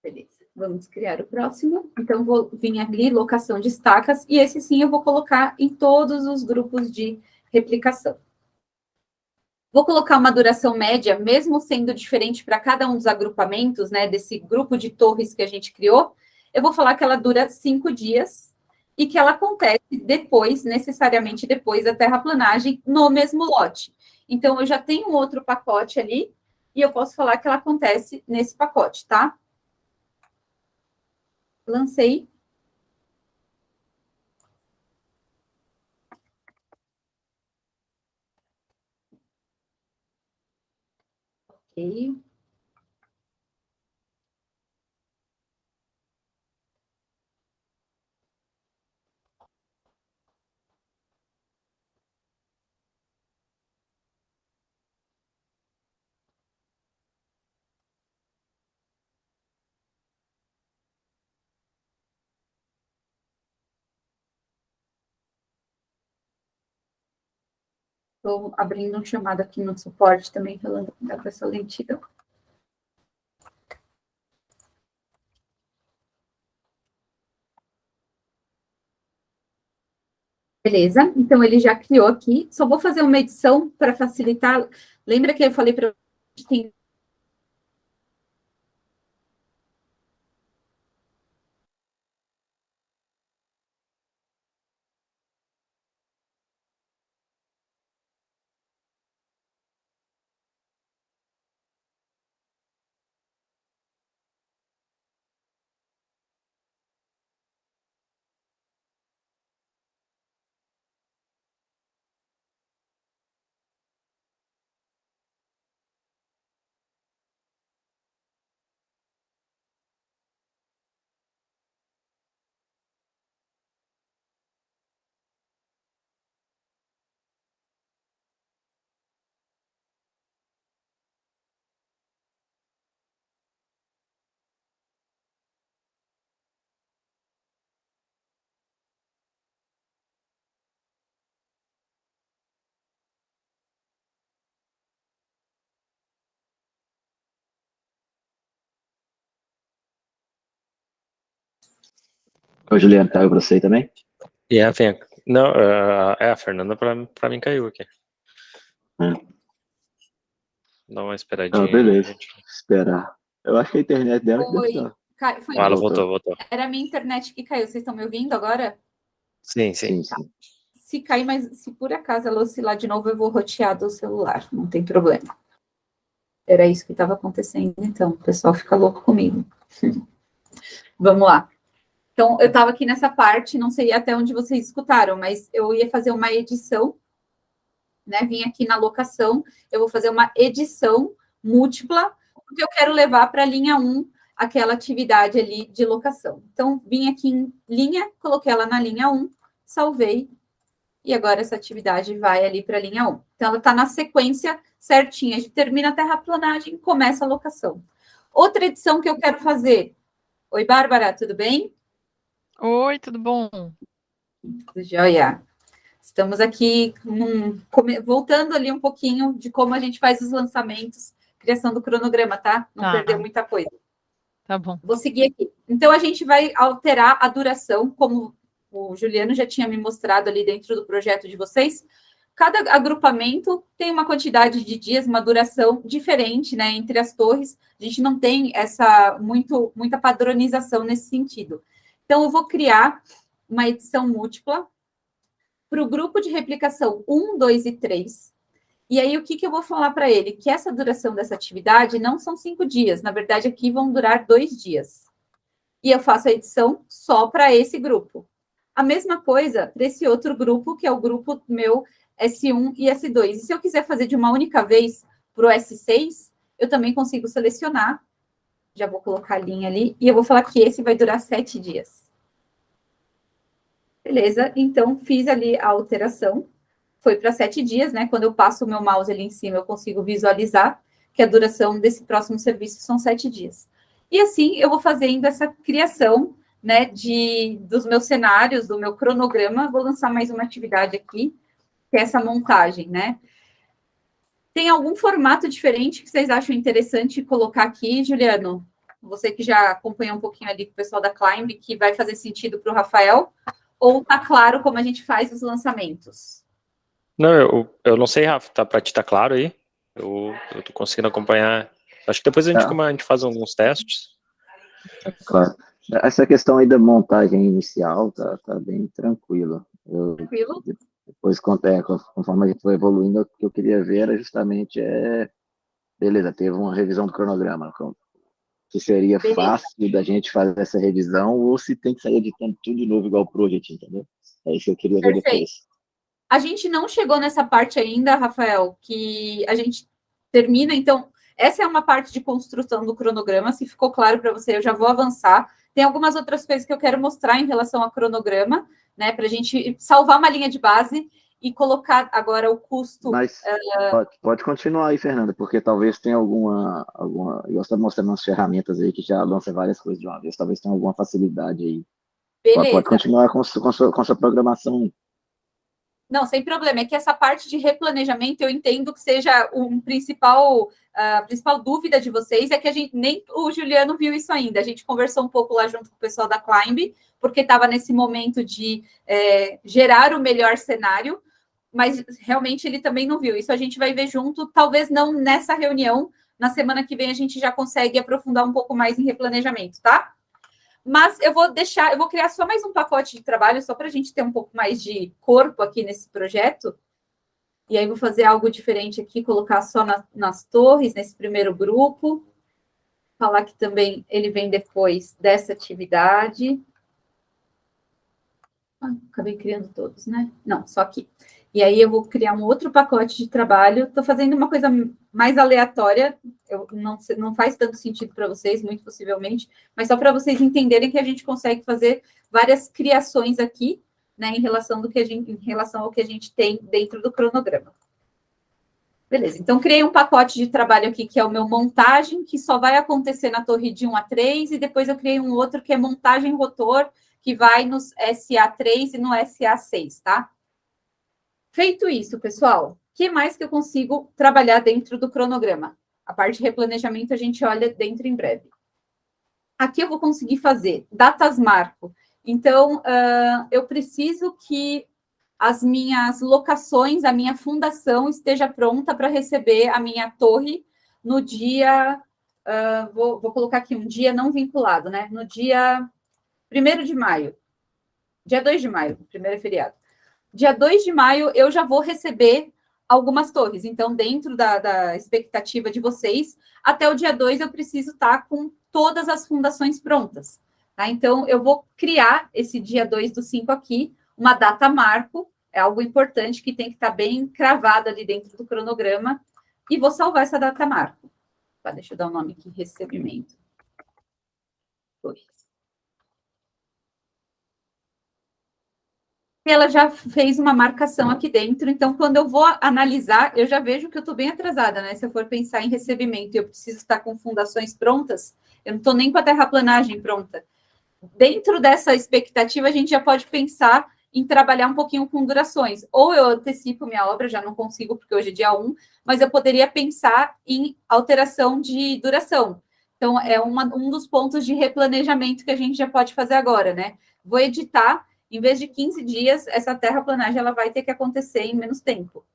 Beleza, vamos criar o próximo. Então, vou vir ali, locação de estacas, e esse sim eu vou colocar em todos os grupos de replicação. Vou colocar uma duração média, mesmo sendo diferente para cada um dos agrupamentos, né, desse grupo de torres que a gente criou, eu vou falar que ela dura 5 dias e que ela acontece depois, necessariamente depois da terraplanagem, no mesmo lote. Então, eu já tenho um outro pacote ali e eu posso falar que ela acontece nesse pacote, tá? Lancei. Ok. Estou abrindo um chamado aqui no suporte também, falando da pessoa lentidão. Beleza, então ele já criou aqui. Só vou fazer uma edição para facilitar. Lembra que eu falei para tem Ô, Juliano, caiu pra você também? Não, a Fernanda pra mim caiu aqui. Dá uma esperadinha. Beleza, esperar. Eu acho que a internet dela que deve estar. Ela voltou. Era a minha internet que caiu. Vocês estão me ouvindo agora? Sim. Se cair, mas se por acaso ela oscilar de novo, eu vou rotear do celular. Não tem problema. Era isso que estava acontecendo, então. O pessoal fica louco comigo. Vamos lá. Então, eu estava aqui nessa parte, não sei até onde vocês escutaram, mas eu ia fazer uma edição, né? Vim aqui na locação, eu vou fazer uma edição múltipla, porque eu quero levar para a linha 1 aquela atividade ali de locação. Então, vim aqui em linha, coloquei ela na linha 1, salvei, e agora essa atividade vai ali para a linha 1. Então, ela está na sequência certinha, a gente termina a terraplanagem, começa a locação. Outra edição que eu quero fazer. Oi, Bárbara, tudo bem? Oi, tudo bom? Tudo jóia. Estamos aqui voltando ali um pouquinho de como a gente faz os lançamentos, criação do cronograma, tá? Não perdeu muita coisa. Tá bom. Vou seguir aqui. Então, a gente vai alterar a duração, como o Juliano já tinha me mostrado ali dentro do projeto de vocês. Cada agrupamento tem uma quantidade de dias, uma duração diferente, né, entre as torres. A gente não tem muita padronização nesse sentido. Então, eu vou criar uma edição múltipla para o grupo de replicação 1, 2 e 3. E aí, o que eu vou falar para ele? Que essa duração dessa atividade não são 5 dias. Na verdade, aqui vão durar 2 dias. E eu faço a edição só para esse grupo. A mesma coisa para esse outro grupo, que é o grupo meu S1 e S2. E se eu quiser fazer de uma única vez para o S6, eu também consigo selecionar. Já vou colocar a linha ali. E eu vou falar que esse vai durar 7 dias. Beleza? Então, fiz ali a alteração. Foi para 7 dias, né? Quando eu passo o meu mouse ali em cima, eu consigo visualizar que a duração desse próximo serviço são 7 dias. E assim, eu vou fazendo essa criação, né, dos meus cenários, do meu cronograma. Vou lançar mais uma atividade aqui, que é essa montagem, né? Tem algum formato diferente que vocês acham interessante colocar aqui, Juliano? Você que já acompanhou um pouquinho ali com o pessoal da Climb, que vai fazer sentido para o Rafael? Ou tá claro como a gente faz os lançamentos? Não, eu não sei, Rafa, pra ti tá claro aí? Eu tô conseguindo acompanhar. Acho que depois a gente faz alguns testes. Claro. Essa questão aí da montagem inicial tá bem tranquilo. Tranquilo? Depois, conforme a gente foi evoluindo, o que eu queria ver era justamente, beleza, teve uma revisão do cronograma, que seria fácil da gente fazer essa revisão, ou se tem que sair editando tudo de novo, igual o Project, entendeu? É isso que eu queria ver depois. A gente não chegou nessa parte ainda, Rafael, que a gente termina, então, essa é uma parte de construção do cronograma, se ficou claro para você, eu já vou avançar. Tem algumas outras coisas que eu quero mostrar em relação ao cronograma, né, para a gente salvar uma linha de base e colocar agora o custo... Mas pode continuar aí, Fernanda, porque talvez tenha alguma... Eu estou mostrando umas ferramentas aí que já lançam várias coisas de uma vez, talvez tenha alguma facilidade aí. Beleza. Pode continuar com sua programação. Não, sem problema. É que essa parte de replanejamento eu entendo que seja a principal dúvida de vocês, é que nem o Juliano viu isso ainda. A gente conversou um pouco lá junto com o pessoal da Climb, porque estava nesse momento de gerar o melhor cenário, mas realmente ele também não viu. Isso a gente vai ver junto, talvez não nessa reunião. Na semana que vem a gente já consegue aprofundar um pouco mais em replanejamento, tá? Mas eu vou criar só mais um pacote de trabalho, só para a gente ter um pouco mais de corpo aqui nesse projeto. E aí vou fazer algo diferente aqui, colocar só nas torres, nesse primeiro grupo. Falar que também ele vem depois dessa atividade. Acabei criando todos, né? Não, só aqui. E aí eu vou criar um outro pacote de trabalho. Estou fazendo uma coisa mais aleatória, não faz tanto sentido para vocês, muito possivelmente, mas só para vocês entenderem que a gente consegue fazer várias criações aqui, né, em relação ao que a gente tem dentro do cronograma. Beleza, então criei um pacote de trabalho aqui, que é o meu montagem, que só vai acontecer na torre de 1 a 3, e depois eu criei um outro que é montagem rotor, que vai nos SA3 e no SA6, tá? Feito isso, pessoal, o que mais que eu consigo trabalhar dentro do cronograma? A parte de replanejamento a gente olha dentro em breve. Aqui eu vou conseguir fazer datas marco. Então, eu preciso que as minhas locações, a minha fundação esteja pronta para receber a minha torre no dia... vou colocar aqui um dia não vinculado, né? No dia 1º de maio. Dia 2 de maio, primeiro é feriado. Dia 2 de maio, eu já vou receber algumas torres. Então, dentro da expectativa de vocês, até o dia 2 eu preciso estar com todas as fundações prontas. Tá? Então, eu vou criar esse dia 2/5 aqui, uma data marco, é algo importante que tem que estar bem cravado ali dentro do cronograma, e vou salvar essa data marco. Tá, deixa eu dar o nome aqui, recebimento. Torres. Ela já fez uma marcação aqui dentro, então, quando eu vou analisar, eu já vejo que eu estou bem atrasada, né? Se eu for pensar em recebimento e eu preciso estar com fundações prontas, eu não estou nem com a terraplanagem pronta. Dentro dessa expectativa, a gente já pode pensar em trabalhar um pouquinho com durações. Ou eu antecipo minha obra, já não consigo, porque hoje é dia 1, mas eu poderia pensar em alteração de duração. Então, é um dos pontos de replanejamento que a gente já pode fazer agora, né? Vou editar, em vez de 15 dias, essa terraplanagem ela vai ter que acontecer em menos tempo.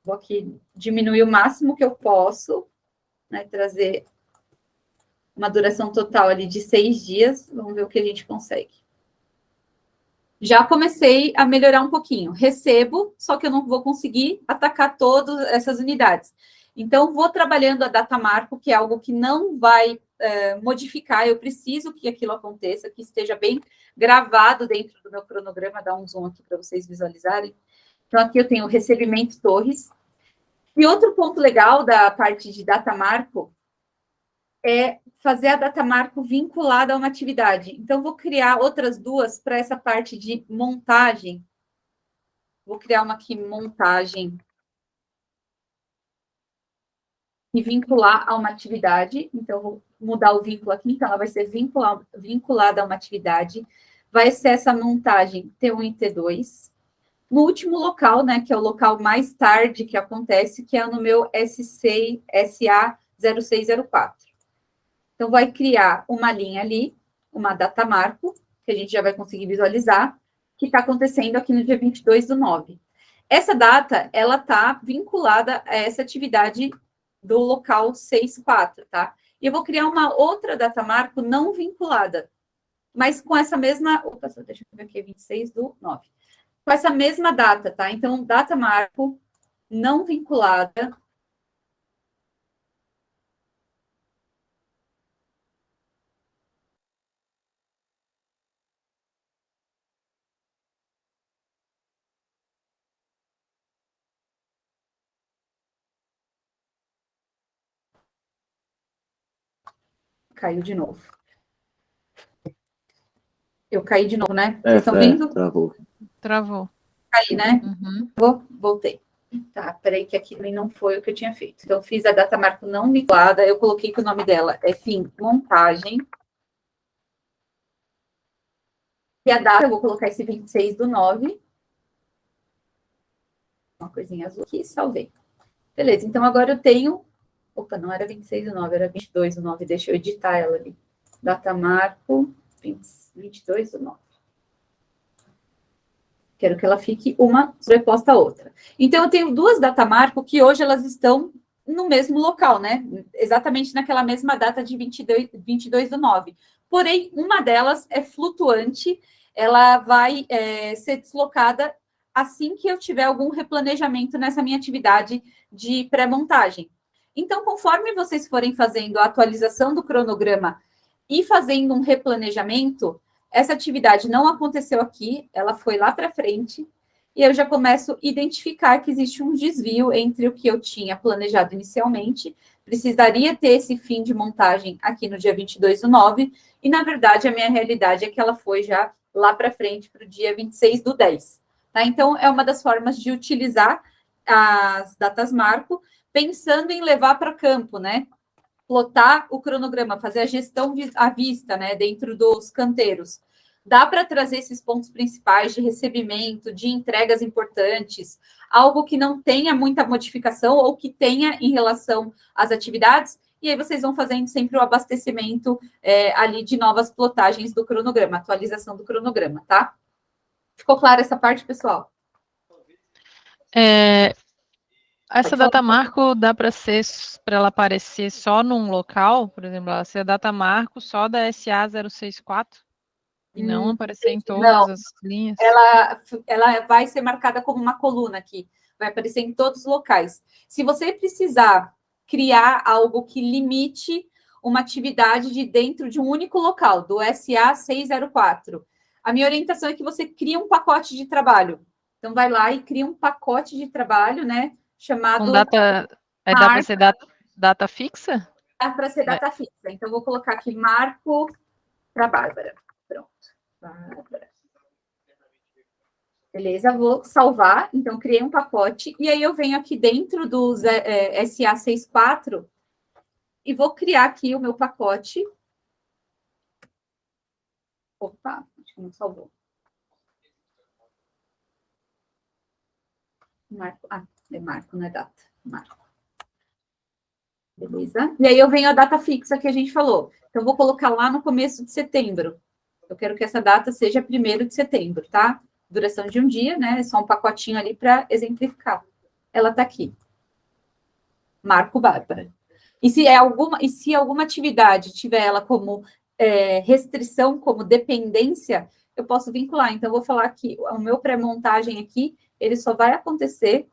Vou aqui diminuir o máximo que eu posso, né? Trazer uma duração total ali de 6 dias. Vamos ver o que a gente consegue. Já comecei a melhorar um pouquinho. Recebo, só que eu não vou conseguir atacar todas essas unidades. Então, vou trabalhando a data marco, que é algo que não vai modificar. Eu preciso que aquilo aconteça, que esteja bem gravado dentro do meu cronograma. Dá um zoom aqui para vocês visualizarem. Então, aqui eu tenho recebimento torres. E outro ponto legal da parte de data marco é fazer a data marco vinculada a uma atividade. Então, vou criar outras duas para essa parte de montagem. Vou criar uma aqui, montagem. E vincular a uma atividade. Então, vou mudar o vínculo aqui. Então, ela vai ser vinculada a uma atividade. Vai ser essa montagem T1 e T2. No último local, né, que é o local mais tarde que acontece, que é no meu SA0604. Então, vai criar uma linha ali, uma data marco, que a gente já vai conseguir visualizar, que está acontecendo aqui no dia 22/9. Essa data, ela está vinculada a essa atividade do local 64, tá? E eu vou criar uma outra data marco não vinculada, mas com essa mesma... Opa, deixa eu ver aqui, 26/9. Com essa mesma data, tá? Então, data marco não vinculada. Caiu de novo. Eu caí de novo, né? Vocês estão vendo? Travou. Caí, né? Uhum. Voltei. Tá, peraí que aqui também não foi o que eu tinha feito. Então, eu fiz a data marco não vinculada, eu coloquei que o nome dela é montagem. E a data, eu vou colocar esse 26/9. Uma coisinha azul aqui, salvei. Beleza, então agora eu tenho... Opa, não era 26/9, era 22/9. Deixa eu editar ela ali. Data marco 22/9. Quero que ela fique uma sobreposta à outra. Então, eu tenho duas data marco que hoje elas estão no mesmo local, né? Exatamente naquela mesma data de 22/9. Porém, uma delas é flutuante, ela vai ser deslocada assim que eu tiver algum replanejamento nessa minha atividade de pré-montagem. Então, conforme vocês forem fazendo a atualização do cronograma e fazendo um replanejamento, essa atividade não aconteceu aqui, ela foi lá para frente, e eu já começo a identificar que existe um desvio entre o que eu tinha planejado inicialmente, precisaria ter esse fim de montagem aqui no dia 22/9, e, na verdade, a minha realidade é que ela foi já lá para frente, para o dia 26/10. Tá? Então, é uma das formas de utilizar as datas marco, pensando em levar para campo, né? Plotar o cronograma, fazer a gestão à vista, né, dentro dos canteiros. Dá para trazer esses pontos principais de recebimento, de entregas importantes, algo que não tenha muita modificação ou que tenha em relação às atividades, e aí vocês vão fazendo sempre o abastecimento ali de novas plotagens do cronograma, atualização do cronograma, tá? Ficou clara essa parte, pessoal? Essa data marco dá para ela aparecer só num local, por exemplo, ela ser a data marco só da SA064 e não aparecer em todas as linhas? Ela vai ser marcada como uma coluna aqui, vai aparecer em todos os locais. Se você precisar criar algo que limite uma atividade de dentro de um único local, do SA604, a minha orientação é que você crie um pacote de trabalho. Então, vai lá e cria um pacote de trabalho, né? Chamado... Com data... dá para ser data fixa? Dá para ser data fixa. Então, vou colocar aqui marco para Bárbara. Pronto. Bárbara. Beleza, vou salvar. Então, criei um pacote. E aí, eu venho aqui dentro do SA64 e vou criar aqui o meu pacote. Opa, acho que não salvou. Marco. Ah, é Marco, não é data. Marco. Beleza? E aí eu venho a data fixa que a gente falou. Então, eu vou colocar lá no começo de setembro. Eu quero que essa data seja 1º de setembro, tá? Duração de um dia, né? É só um pacotinho ali para exemplificar. Ela está aqui. Marco Bárbara. E se alguma atividade tiver ela como restrição, como dependência, eu posso vincular. Então, eu vou falar que o meu pré-montagem aqui, ele só vai acontecer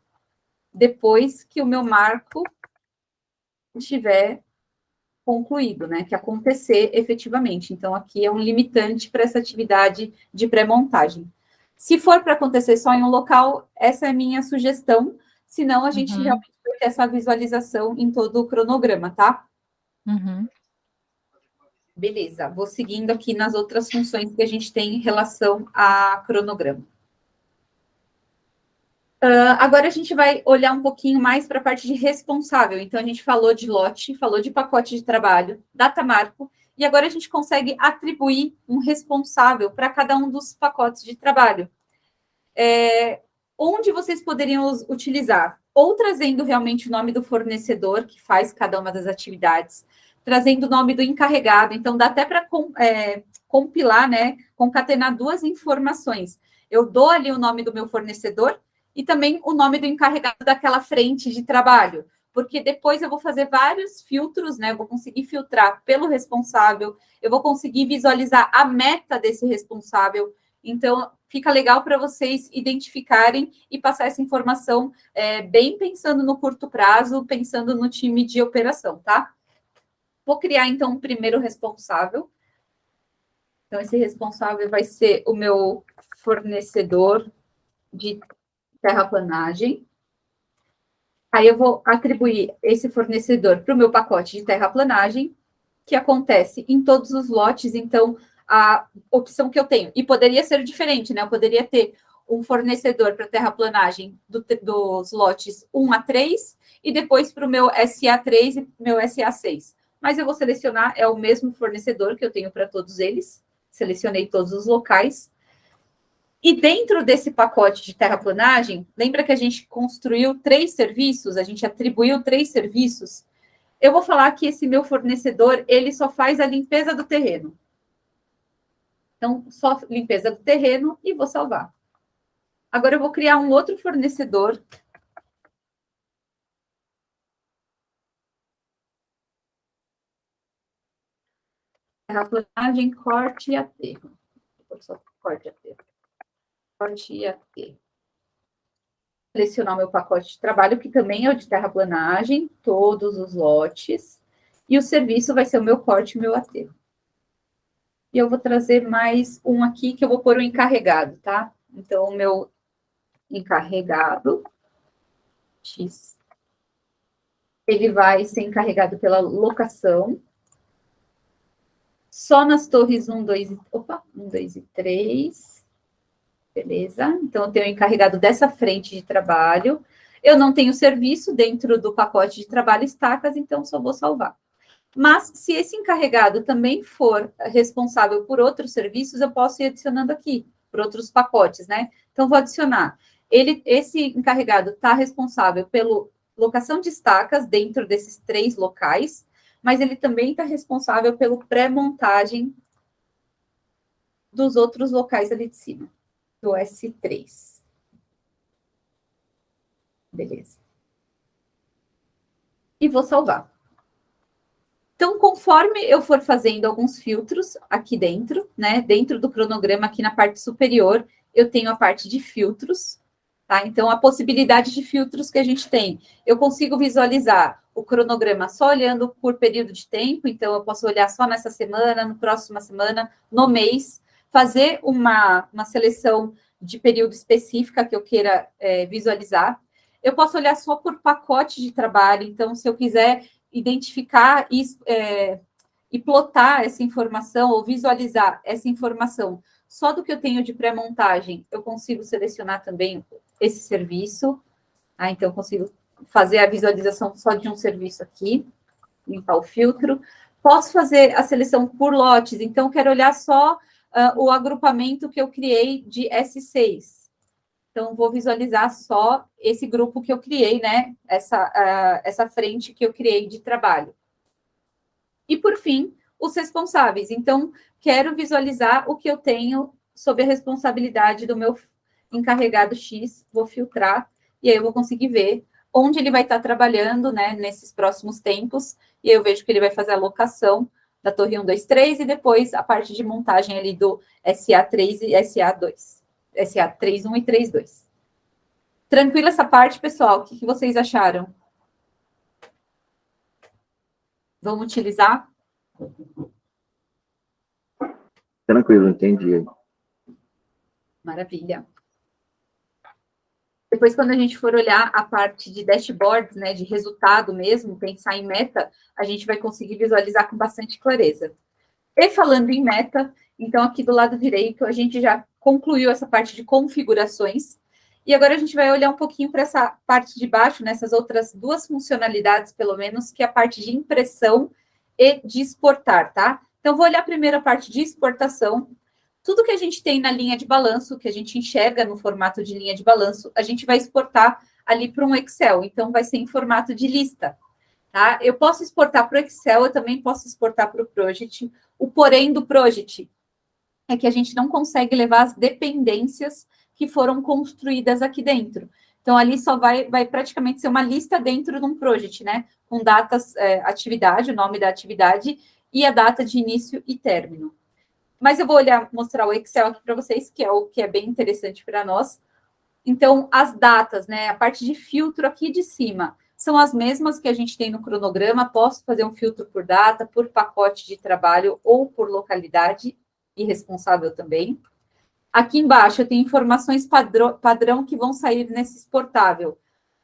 depois que o meu marco estiver concluído, né? Que acontecer efetivamente. Então, aqui é um limitante para essa atividade de pré-montagem. Se for para acontecer só em um local, essa é a minha sugestão. Senão, a gente realmente vai ter essa visualização em todo o cronograma, tá? Beleza, vou seguindo aqui nas outras funções que a gente tem em relação a cronograma. Agora a gente vai olhar um pouquinho mais para a parte de responsável. Então, a gente falou de lote, falou de pacote de trabalho, data marco, e agora a gente consegue atribuir um responsável para cada um dos pacotes de trabalho. Onde vocês poderiam utilizar? Ou trazendo realmente o nome do fornecedor que faz cada uma das atividades, trazendo o nome do encarregado. Então, dá até para compilar, né? Concatenar duas informações. Eu dou ali o nome do meu fornecedor e também o nome do encarregado daquela frente de trabalho, porque depois eu vou fazer vários filtros, né? Eu vou conseguir filtrar pelo responsável, eu vou conseguir visualizar a meta desse responsável. Então, fica legal para vocês identificarem e passar essa informação bem pensando no curto prazo, pensando no time de operação, tá? Vou criar, então, o primeiro responsável. Então, esse responsável vai ser o meu fornecedor de terraplanagem. Aí eu vou atribuir esse fornecedor para o meu pacote de terraplanagem, que acontece em todos os lotes. Então, a opção que eu tenho, e poderia ser diferente, né? Eu poderia ter um fornecedor para terraplanagem dos lotes 1 a 3 e depois para o meu SA3 e meu SA6. Mas eu vou selecionar, é o mesmo fornecedor que eu tenho para todos eles. Selecionei todos os locais. E dentro desse pacote de terraplanagem, lembra que a gente construiu 3 serviços, a gente atribuiu 3 serviços? Eu vou falar que esse meu fornecedor, ele só faz a limpeza do terreno. Então, só limpeza do terreno e vou salvar. Agora, eu vou criar um outro fornecedor. Terraplanagem, corte e aterro. Só corte e aterro. Corte e aterro. Selecionar o meu pacote de trabalho, que também é o de terraplanagem, todos os lotes. E o serviço vai ser o meu corte e o meu aterro. E eu vou trazer mais um aqui, que eu vou pôr o encarregado, tá? Então, o meu encarregado, X, ele vai ser encarregado pela locação, só nas torres 1, 2 e 3, beleza? Então, eu tenho o encarregado dessa frente de trabalho, eu não tenho serviço dentro do pacote de trabalho estacas, então só vou salvar. Mas, se esse encarregado também for responsável por outros serviços, eu posso ir adicionando aqui, por outros pacotes, né? Então, vou adicionar. Esse encarregado está responsável pela locação de estacas dentro desses 3 locais, mas ele também está responsável pela pré-montagem dos outros locais ali de cima, do S3. Beleza. E vou salvar. Então, conforme eu for fazendo alguns filtros aqui dentro, né, dentro do cronograma, aqui na parte superior, eu tenho a parte de filtros, tá? Então, a possibilidade de filtros que a gente tem, eu consigo visualizar o cronograma só olhando por período de tempo, então eu posso olhar só nessa semana, na próxima semana, no mês, fazer uma seleção de período específica que eu queira visualizar. Eu posso olhar só por pacote de trabalho, então, se eu quiser identificar e plotar essa informação ou visualizar essa informação só do que eu tenho de pré-montagem, eu consigo selecionar também esse serviço. Então, eu consigo fazer a visualização só de um serviço aqui, limpar o filtro. Posso fazer a seleção por lotes, então, quero olhar só o agrupamento que eu criei de S6. Então, vou visualizar só esse grupo que eu criei, né? Essa frente que eu criei de trabalho. E, por fim, os responsáveis. Então, quero visualizar o que eu tenho sob a responsabilidade do meu encarregado X, vou filtrar, e aí eu vou conseguir ver onde ele vai estar trabalhando, né, nesses próximos tempos, e aí eu vejo que ele vai fazer a locação da torre 1, 2, 3, e depois a parte de montagem ali do SA3 e SA2. SA31 e 32. Tranquila essa parte, pessoal? O que vocês acharam? Vamos utilizar? Tranquilo, entendi. Maravilha. Depois, quando a gente for olhar a parte de dashboards, né, de resultado mesmo, pensar em meta, a gente vai conseguir visualizar com bastante clareza. E falando em meta, então aqui do lado direito, a gente já concluiu essa parte de configurações, e agora a gente vai olhar um pouquinho para essa parte de baixo, nessas outras duas funcionalidades, pelo menos, que é a parte de impressão e de exportar, tá? Então, vou olhar primeiro a parte de exportação. Tudo que a gente tem na linha de balanço, que a gente enxerga no formato de linha de balanço, a gente vai exportar ali para um Excel. Então, vai ser em formato de lista. Tá? Eu posso exportar para o Excel, eu também posso exportar para o Project. O porém do Project é que a gente não consegue levar as dependências que foram construídas aqui dentro. Então, ali só vai praticamente ser uma lista dentro de um Project, né? Com datas, atividade, o nome da atividade e a data de início e término. Mas eu vou mostrar o Excel aqui para vocês, que é o que é bem interessante para nós. Então, as datas, né? A parte de filtro aqui de cima são as mesmas que a gente tem no cronograma. Posso fazer um filtro por data, por pacote de trabalho ou por localidade e responsável também. Aqui embaixo eu tenho informações padrão que vão sair nesse exportável.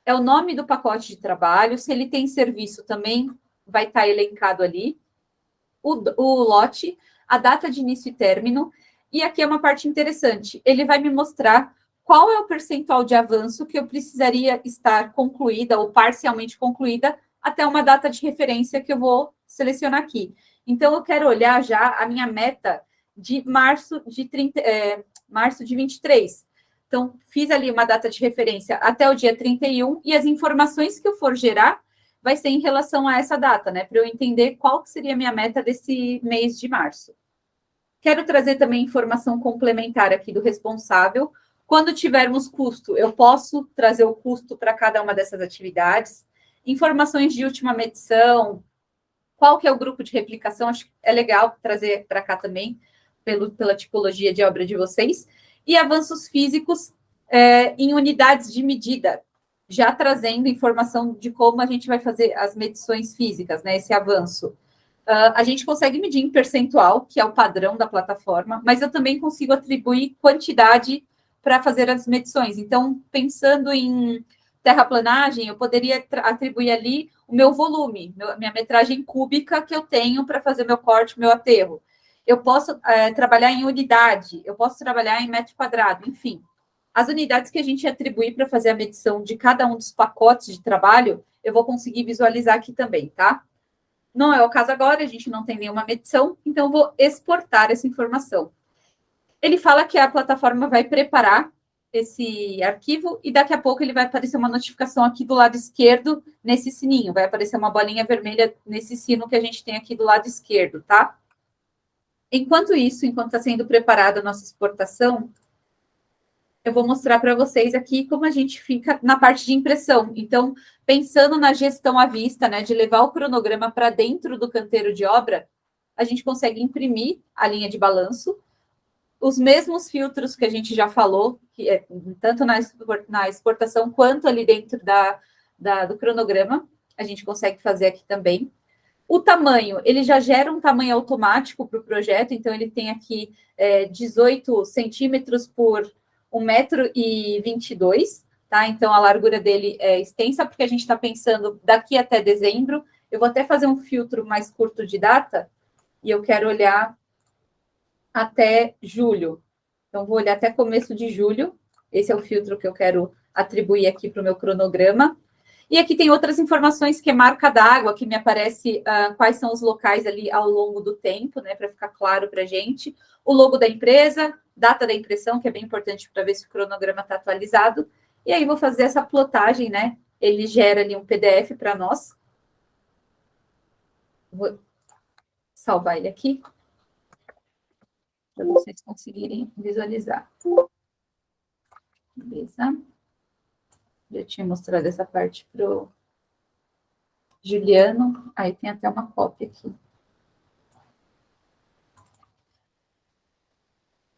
É o nome do pacote de trabalho, se ele tem serviço também vai estar elencado ali. O lote, a data de início e término, e aqui é uma parte interessante, ele vai me mostrar qual é o percentual de avanço que eu precisaria estar concluída ou parcialmente concluída até uma data de referência que eu vou selecionar aqui. Então, eu quero olhar já a minha meta de março de 23. Então, fiz ali uma data de referência até o dia 31, e as informações que eu for gerar vai ser em relação a essa data, né? Para eu entender qual que seria a minha meta desse mês de março. Quero trazer também informação complementar aqui do responsável. Quando tivermos custo, eu posso trazer o custo para cada uma dessas atividades. Informações de última medição, qual que é o grupo de replicação, acho que é legal trazer para cá também, pela tipologia de obra de vocês. E avanços físicos em unidades de medida, já trazendo informação de como a gente vai fazer as medições físicas, né, esse avanço. A gente consegue medir em percentual, que é o padrão da plataforma, mas eu também consigo atribuir quantidade para fazer as medições. Então, pensando em terraplanagem, eu poderia atribuir ali o meu volume, minha metragem cúbica que eu tenho para fazer meu corte, meu aterro. Eu posso trabalhar em unidade, eu posso trabalhar em metro quadrado, enfim. As unidades que a gente atribuir para fazer a medição de cada um dos pacotes de trabalho, eu vou conseguir visualizar aqui também, tá? Não é o caso agora, a gente não tem nenhuma medição, então eu vou exportar essa informação. Ele fala que a plataforma vai preparar esse arquivo e daqui a pouco ele vai aparecer uma notificação aqui do lado esquerdo, nesse sininho. Vai aparecer uma bolinha vermelha nesse sino que a gente tem aqui do lado esquerdo, tá? Enquanto isso, enquanto está sendo preparada a nossa exportação, eu vou mostrar para vocês aqui como a gente fica na parte de impressão. Então, pensando na gestão à vista, né, de levar o cronograma para dentro do canteiro de obra, a gente consegue imprimir a linha de balanço, os mesmos filtros que a gente já falou, que tanto na exportação quanto ali dentro do cronograma, a gente consegue fazer aqui também. O tamanho, ele já gera um tamanho automático para o projeto, então ele tem aqui 18 centímetros por 1,22 m, tá? Então, a largura dele é extensa, porque a gente está pensando daqui até dezembro. Eu vou até fazer um filtro mais curto de data, e eu quero olhar até julho. Então, vou olhar até começo de julho. Esse é o filtro que eu quero atribuir aqui para o meu cronograma. E aqui tem outras informações, que é marca d'água, que me aparece quais são os locais ali ao longo do tempo, né, para ficar claro para a gente. O logo da empresa, data da impressão, que é bem importante para ver se o cronograma está atualizado. E aí vou fazer essa plotagem, né? Ele gera ali um PDF para nós. Vou salvar ele aqui, para vocês conseguirem visualizar. Beleza. Já tinha mostrado essa parte para o Juliano. Aí tem até uma cópia aqui.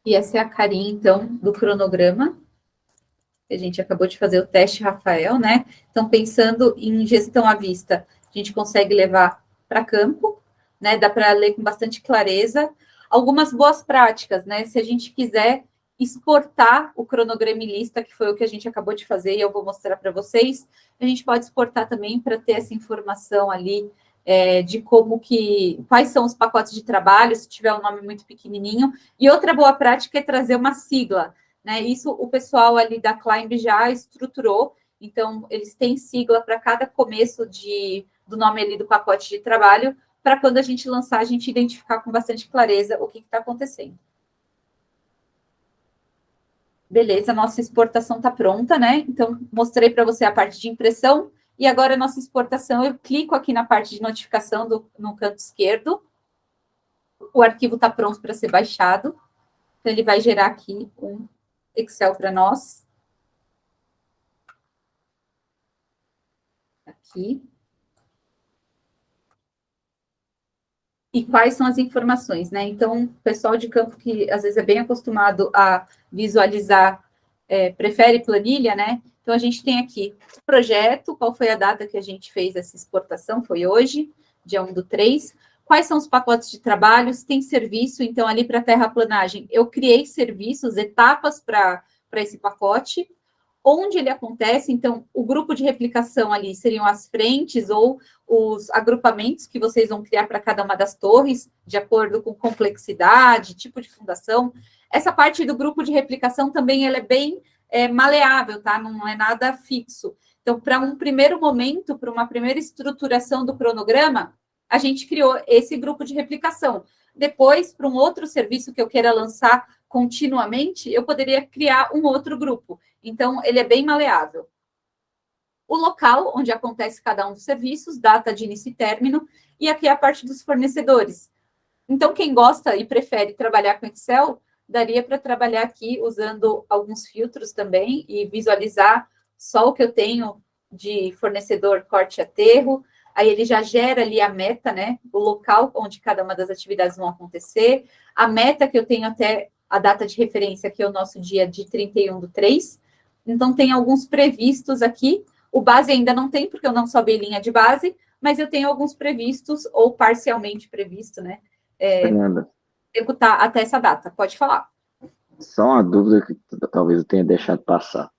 E essa é a carinha, então, do cronograma. A gente acabou de fazer o teste, Rafael, né? Então, pensando em gestão à vista, a gente consegue levar para campo, né? Dá para ler com bastante clareza. Algumas boas práticas, né? Se a gente quiser exportar o cronograma em lista, que foi o que a gente acabou de fazer, e eu vou mostrar para vocês, a gente pode exportar também para ter essa informação ali de quais são os pacotes de trabalho, se tiver um nome muito pequenininho. E outra boa prática é trazer uma sigla, né? Isso o pessoal ali da Climb já estruturou, então eles têm sigla para cada começo do nome ali do pacote de trabalho, para quando a gente lançar, a gente identificar com bastante clareza o que está acontecendo. Beleza, nossa exportação está pronta, né? Então, mostrei para você a parte de impressão, e agora a nossa exportação, eu clico aqui na parte de notificação no canto esquerdo, o arquivo está pronto para ser baixado, então ele vai gerar aqui um Excel para nós. Aqui. E quais são as informações, né? Então, o pessoal de campo que às vezes é bem acostumado a visualizar, prefere planilha, né? Então, a gente tem aqui o projeto, qual foi a data que a gente fez essa exportação, foi hoje, dia 1/3. Quais são os pacotes de trabalho, se tem serviço, então, ali para a terraplanagem, eu criei serviços, etapas para esse pacote, onde ele acontece, então, o grupo de replicação ali seriam as frentes ou os agrupamentos que vocês vão criar para cada uma das torres, de acordo com complexidade, tipo de fundação. Essa parte do grupo de replicação também ela é bem maleável, tá? Não é nada fixo. Então, para um primeiro momento, para uma primeira estruturação do cronograma, a gente criou esse grupo de replicação. Depois, para um outro serviço que eu queira lançar continuamente, eu poderia criar um outro grupo. Então, ele é bem maleável. O local onde acontece cada um dos serviços, data de início e término, e aqui a parte dos fornecedores. Então, quem gosta e prefere trabalhar com Excel, daria para trabalhar aqui usando alguns filtros também e visualizar só o que eu tenho de fornecedor corte e aterro. Aí ele já gera ali a meta, né? O local onde cada uma das atividades vão acontecer. A meta que eu tenho até a data de referência, que é o nosso dia de 31/3. Então, tem alguns previstos aqui. O base ainda não tem, porque eu não soube linha de base, mas eu tenho alguns previstos, ou parcialmente previsto, né? Executar até essa data. Pode falar. Só uma dúvida que talvez eu tenha deixado passar.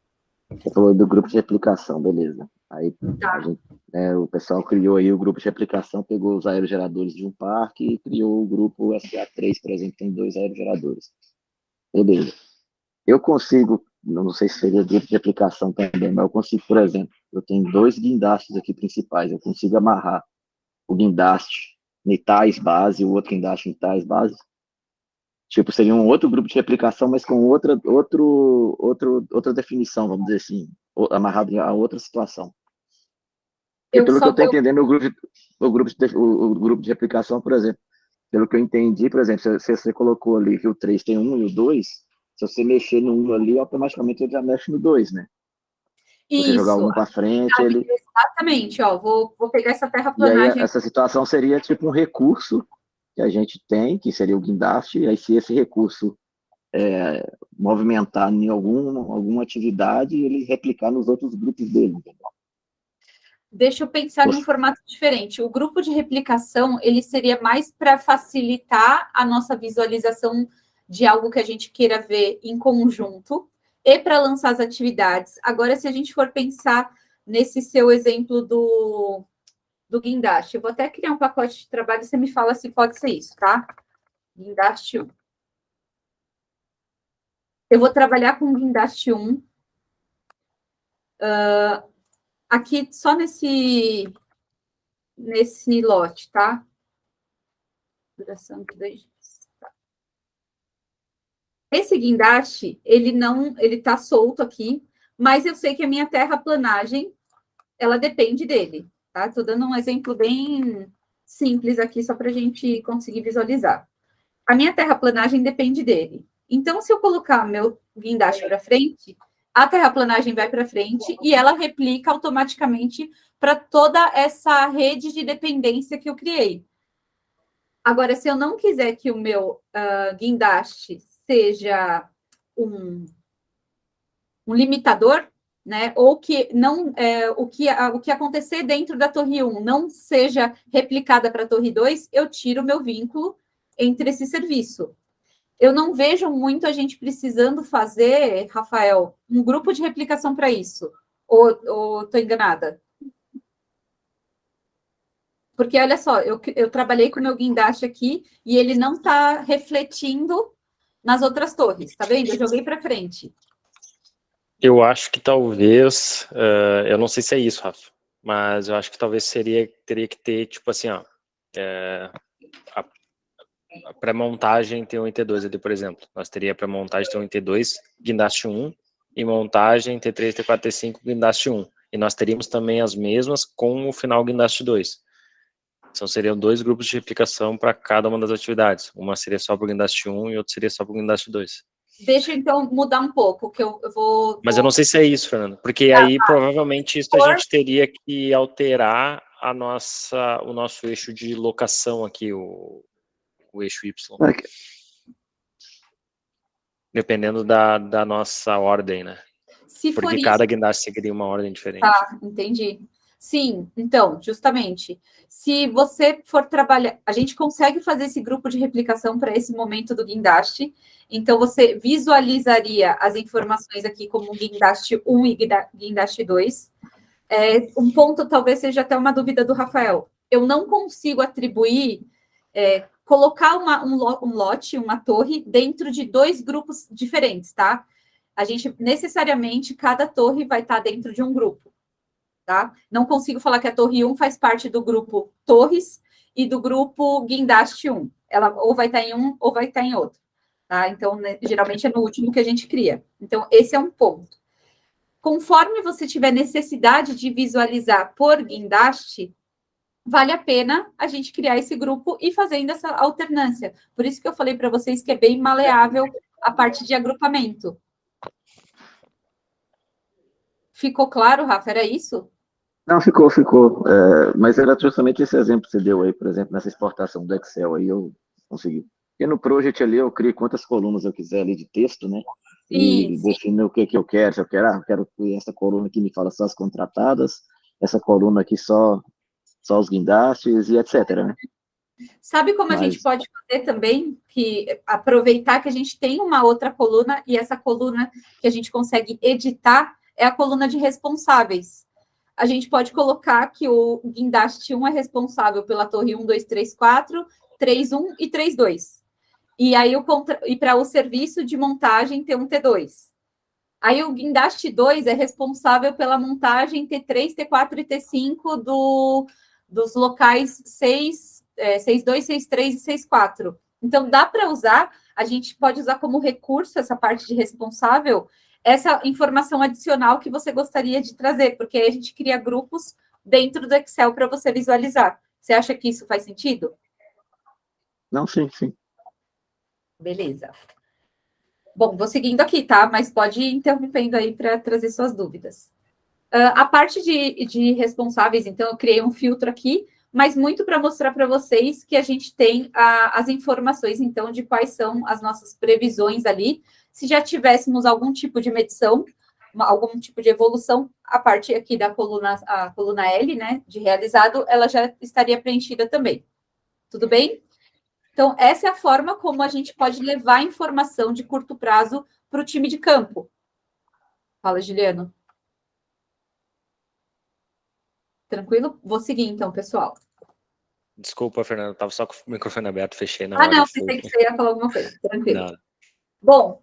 Você falou do grupo de replicação, beleza. Aí Tá. o pessoal criou aí o grupo de replicação, pegou os aerogeradores de um parque e criou o grupo SA3, por exemplo, tem 2 aerogeradores. Beleza. Eu consigo, não sei se seria grupo de aplicação também, mas eu consigo, por exemplo, eu tenho 2 guindastes aqui principais, eu consigo amarrar o guindaste em tais base, o outro guindaste em tais base. Tipo, seria um outro grupo de replicação, mas com outra definição, vamos dizer assim, amarrado a outra situação. E pelo que eu estou entendendo, o grupo de replicação, por exemplo, pelo que eu entendi, por exemplo, se você colocou ali que o 3 tem 1 e o 2, se você mexer no 1 ali, automaticamente ele já mexe no 2, né? Se você jogar um para frente, ele... Exatamente, ó, vou pegar essa E terraplanagem. aí, essa situação seria tipo um recurso que a gente tem, que seria o guindaste, e aí se esse recurso movimentar em alguma atividade, ele replicar nos outros grupos dele, entendeu? Deixa eu pensar num formato diferente. O grupo de replicação, ele seria mais para facilitar a nossa visualização de algo que a gente queira ver em conjunto e para lançar as atividades. Agora, se a gente for pensar nesse seu exemplo do guindaste, eu vou até criar um pacote de trabalho, você me fala se pode ser isso, tá? Guindaste 1. Eu vou trabalhar com guindaste 1. aqui só nesse lote, tá? Duração de 2 dias. Tá. Esse guindaste, ele tá solto aqui, mas eu sei que a minha terraplanagem, ela depende dele, tá? Tô dando um exemplo bem simples aqui, só para a gente conseguir visualizar. A minha terraplanagem depende dele. Então, se eu colocar meu guindaste para frente, a terraplanagem vai para frente e ela replica automaticamente para toda essa rede de dependência que eu criei. Agora, se eu não quiser que o meu guindaste seja um limitador, né? Ou que não o que acontecer dentro da torre 1 não seja replicada para a torre 2, eu tiro o meu vínculo entre esse serviço. Eu não vejo muito a gente precisando fazer, Rafael, um grupo de replicação para isso. Ou estou enganada? Porque, olha só, eu trabalhei com o meu guindaste aqui e ele não está refletindo nas outras torres, tá vendo? Eu joguei para frente. Eu acho que talvez, eu não sei se é isso, Rafa, mas eu acho que talvez teria que ter, tipo assim, ó, a pré-montagem T1 e T2 ali, por exemplo. Nós teria pré-montagem T1 e T2, guindaste 1, e montagem T3, T4, T5, guindaste 1. E nós teríamos também as mesmas com o final guindaste 2. Então seriam 2 grupos de replicação para cada uma das atividades. Uma seria só para o guindaste 1 e outra seria só para o guindaste 2. Deixa eu, então, mudar um pouco, que eu vou... Mas eu não sei se é isso, Fernando, porque aí provavelmente isso a gente teria que alterar o nosso eixo de locação aqui, o eixo Y. Dependendo da nossa ordem, né? Se for porque cada guindaste seguiria uma ordem diferente. Tá, entendi. Sim, então, justamente, se você for trabalhar, a gente consegue fazer esse grupo de replicação para esse momento do guindaste, então você visualizaria as informações aqui como guindaste 1 e guindaste 2. Um ponto talvez seja até uma dúvida do Rafael. Eu não consigo atribuir, colocar um lote, uma torre, dentro de 2 grupos diferentes, tá? A gente, necessariamente, cada torre vai estar dentro de um grupo. Tá? Não consigo falar que a torre 1 faz parte do grupo torres e do grupo guindaste 1. Ela ou vai estar em um ou vai estar em outro. Tá? Então, né, geralmente é no último que a gente cria. Então, esse é um ponto. Conforme você tiver necessidade de visualizar por guindaste, vale a pena a gente criar esse grupo e fazendo essa alternância. Por isso que eu falei para vocês que é bem maleável a parte de agrupamento. Ficou claro, Rafa? Era isso? Não, ficou. Mas era justamente esse exemplo que você deu aí, por exemplo, nessa exportação do Excel aí, eu consegui. Porque no Project ali eu crio quantas colunas eu quiser ali de texto, né? E defino o que eu quero. Se eu quero que essa coluna aqui me fala só as contratadas, essa coluna aqui só os guindastes e etc, né? Sabe como a gente pode fazer também? Que aproveitar que a gente tem uma outra coluna e essa coluna que a gente consegue editar é a coluna de responsáveis. A gente pode colocar que o guindaste 1 é responsável pela torre 1, 2, 3, 4, 3, 1 e 3, 2. E aí para o serviço de montagem T1, T2. Aí o guindaste 2 é responsável pela montagem T3, T4 e T5 dos locais 6, 6.2, 6.3 e 6.4. Então, dá para usar, a gente pode usar como recurso essa parte de responsável, essa informação adicional que você gostaria de trazer, porque aí a gente cria grupos dentro do Excel para você visualizar. Você acha que isso faz sentido? Não, sim. Beleza. Bom, vou seguindo aqui, tá? Mas pode ir interrompendo aí para trazer suas dúvidas. A parte de responsáveis, então, eu criei um filtro aqui, mas muito para mostrar para vocês que a gente tem as informações, então, de quais são as nossas previsões ali. Se já tivéssemos algum tipo de medição, algum tipo de evolução, a parte aqui da coluna, a coluna L, né, de realizado, ela já estaria preenchida também. Tudo bem? Então, essa é a forma como a gente pode levar informação de curto prazo para o time de campo. Fala, Juliano. Tranquilo? Vou seguir, então, pessoal. Desculpa, Fernando, estava só com o microfone aberto, fechei na hora. hora. Não, pensei que você ia falar alguma coisa. Tranquilo. Não. Bom,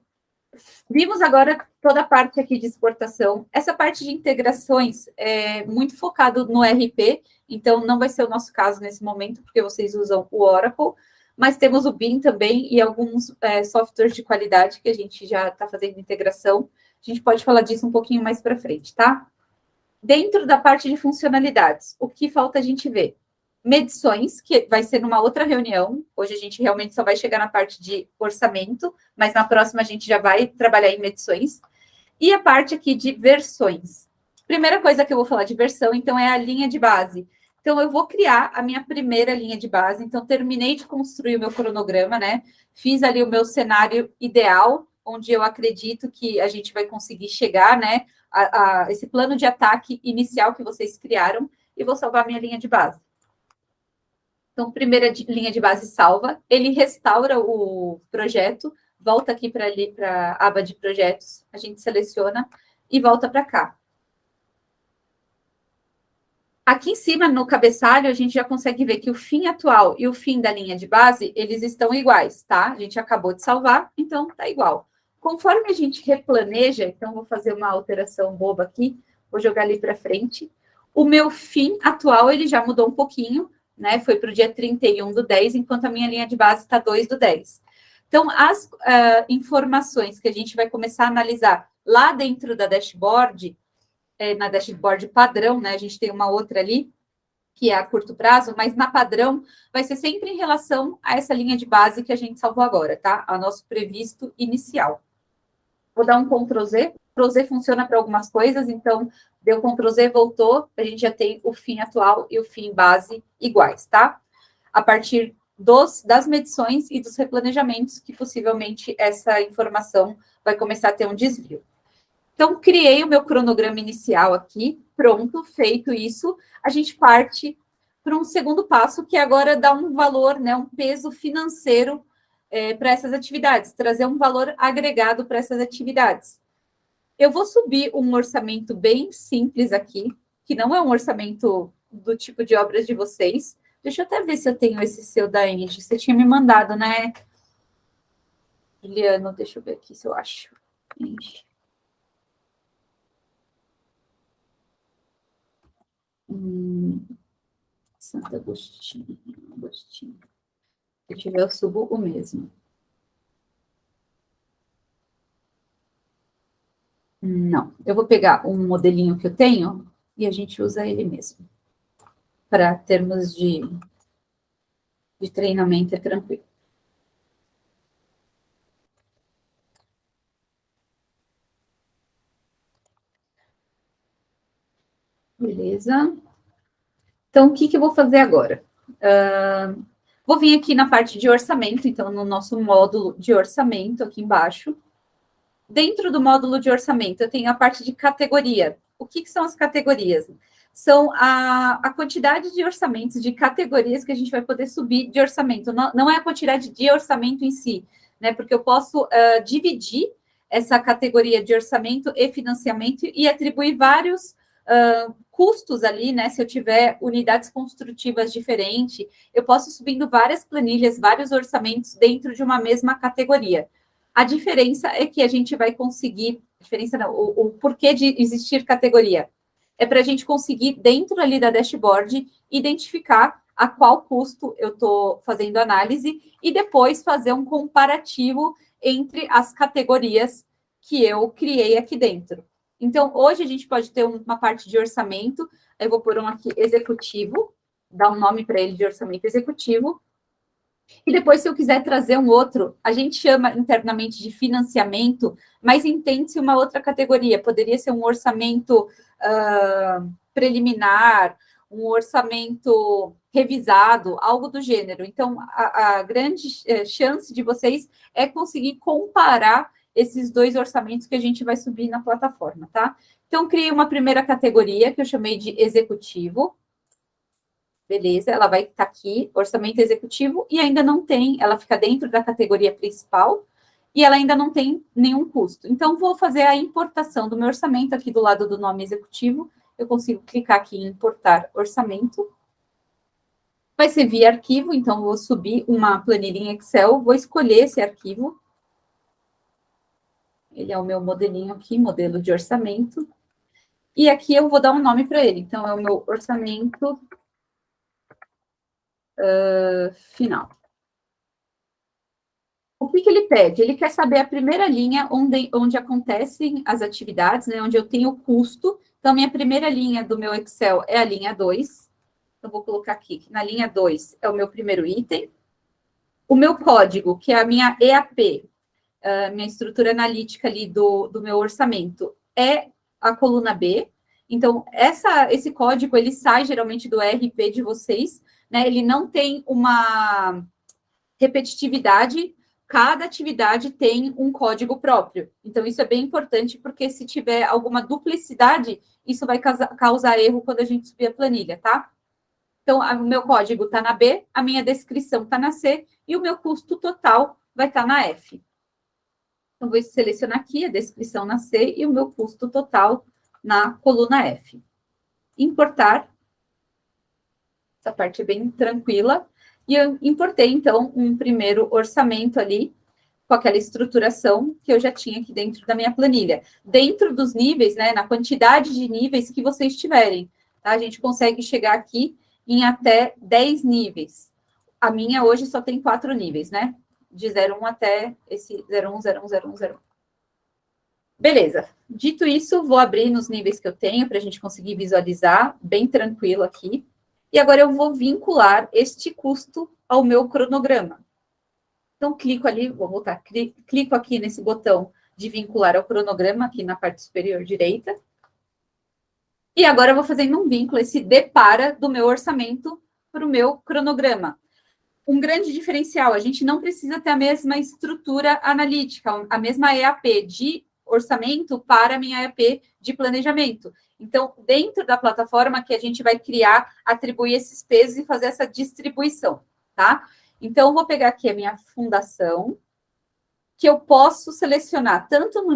Vimos agora toda a parte aqui de exportação. Essa parte de integrações é muito focado no RP, então não vai ser o nosso caso nesse momento, porque vocês usam o Oracle, mas temos o BIM também e alguns softwares de qualidade que a gente já está fazendo integração. A gente pode falar disso um pouquinho mais para frente, tá? Dentro da parte de funcionalidades, o que falta a gente ver? Medições, que vai ser numa outra reunião. Hoje a gente realmente só vai chegar na parte de orçamento, mas na próxima a gente já vai trabalhar em medições. E a parte aqui de versões. Primeira coisa que eu vou falar de versão, então, é a linha de base. Então, eu vou criar a minha primeira linha de base. Então, terminei de construir o meu cronograma, né? Fiz ali o meu cenário ideal, onde eu acredito que a gente vai conseguir chegar, né? A esse plano de ataque inicial que vocês criaram, e vou salvar a minha linha de base. Então, primeira linha de base salva, ele restaura o projeto, volta aqui para a aba de projetos, a gente seleciona e volta para cá. Aqui em cima, no cabeçalho, a gente já consegue ver que o fim atual e o fim da linha de base, eles estão iguais, tá? A gente acabou de salvar, então tá igual. Conforme a gente replaneja, então vou fazer uma alteração boba aqui, vou jogar ali para frente. O meu fim atual, ele já mudou um pouquinho, né? Foi para o dia 31/10, enquanto a minha linha de base está 2/10. Então, as informações que a gente vai começar a analisar lá dentro da dashboard, na dashboard padrão, né? A gente tem uma outra ali, que é a curto prazo, mas na padrão vai ser sempre em relação a essa linha de base que a gente salvou agora, tá? A nosso previsto inicial. Vou dar um Ctrl Z. Ctrl Z funciona para algumas coisas, então deu Ctrl Z, voltou, a gente já tem o fim atual e o fim base iguais, tá? A partir das medições e dos replanejamentos, que possivelmente essa informação vai começar a ter um desvio. Então, criei o meu cronograma inicial aqui, pronto, feito isso, a gente parte para um segundo passo, que é agora dar um valor, né, um peso financeiro para essas atividades, trazer um valor agregado para essas atividades. Eu vou subir um orçamento bem simples aqui, que não é um orçamento do tipo de obras de vocês. Deixa eu até ver se eu tenho esse seu da Engie. Você tinha me mandado, né, Juliano? Deixa eu ver aqui se eu acho. Santo Agostinho. Se tiver, eu subo o mesmo. Não, eu vou pegar um modelinho que eu tenho e a gente usa ele mesmo. Para termos de treinamento, é tranquilo. Beleza. Então, o que eu vou fazer agora? Vou vir aqui na parte de orçamento, então, no nosso módulo de orçamento, aqui embaixo. Dentro do módulo de orçamento, eu tenho a parte de categoria. O que são as categorias? São a quantidade de orçamentos, de categorias que a gente vai poder subir de orçamento. Não é a quantidade de orçamento em si, né? Porque eu posso dividir essa categoria de orçamento e financiamento e atribuir vários custos ali, né? Se eu tiver unidades construtivas diferentes, eu posso ir subindo várias planilhas, vários orçamentos dentro de uma mesma categoria. A diferença é que a gente vai conseguir, o porquê de existir categoria. É para a gente conseguir, dentro ali da dashboard, identificar a qual custo eu estou fazendo análise e depois fazer um comparativo entre as categorias que eu criei aqui dentro. Então, hoje a gente pode ter uma parte de orçamento, eu vou pôr um aqui executivo, dar um nome para ele de orçamento executivo, e depois, se eu quiser trazer um outro, a gente chama internamente de financiamento, mas entende-se uma outra categoria. Poderia ser um orçamento preliminar, um orçamento revisado, algo do gênero. Então, a grande chance de vocês é conseguir comparar esses dois orçamentos que a gente vai subir na plataforma, tá? Então, criei uma primeira categoria, que eu chamei de executivo. Beleza, ela vai estar aqui, orçamento executivo, e ainda não tem, ela fica dentro da categoria principal, e ela ainda não tem nenhum custo. Então, vou fazer a importação do meu orçamento aqui do lado do nome executivo, eu consigo clicar aqui em importar orçamento. Vai ser via arquivo, então vou subir uma planilha em Excel, vou escolher esse arquivo. Ele é o meu modelinho aqui, modelo de orçamento. E aqui eu vou dar um nome para ele. Então, é o meu orçamento final. O que ele pede? Ele quer saber a primeira linha onde acontecem as atividades, né, onde eu tenho o custo. Então, minha primeira linha do meu Excel é a linha 2. Eu vou colocar aqui, que na linha 2 é o meu primeiro item. O meu código, que é a minha EAP, minha estrutura analítica ali do meu orçamento, é a coluna B. Então, esse código, ele sai geralmente do ERP de vocês, né? Ele não tem uma repetitividade, cada atividade tem um código próprio. Então, isso é bem importante, porque se tiver alguma duplicidade, isso vai causar erro quando a gente subir a planilha, tá? Então, o meu código está na B, a minha descrição está na C, e o meu custo total vai estar na F. Então, vou selecionar aqui a descrição na C e o meu custo total na coluna F. Importar. Essa parte é bem tranquila. E eu importei, então, um primeiro orçamento ali, com aquela estruturação que eu já tinha aqui dentro da minha planilha. Dentro dos níveis, né, na quantidade de níveis que vocês tiverem, tá? A gente consegue chegar aqui em até 10 níveis. A minha hoje só tem 4 níveis, né? De 01 até esse 01, 01, 01, 01. Beleza. Dito isso, vou abrir nos níveis que eu tenho para a gente conseguir visualizar bem tranquilo aqui. E agora eu vou vincular este custo ao meu cronograma. Então, clico ali, vou voltar, clico aqui nesse botão de vincular ao cronograma, aqui na parte superior direita. E agora eu vou fazendo um vínculo, esse depara do meu orçamento para o meu cronograma. Um grande diferencial, a gente não precisa ter a mesma estrutura analítica, a mesma EAP de orçamento para a minha EAP de planejamento. Então, dentro da plataforma que a gente vai criar, atribuir esses pesos e fazer essa distribuição, tá? Então, eu vou pegar aqui a minha fundação, que eu posso selecionar tanto no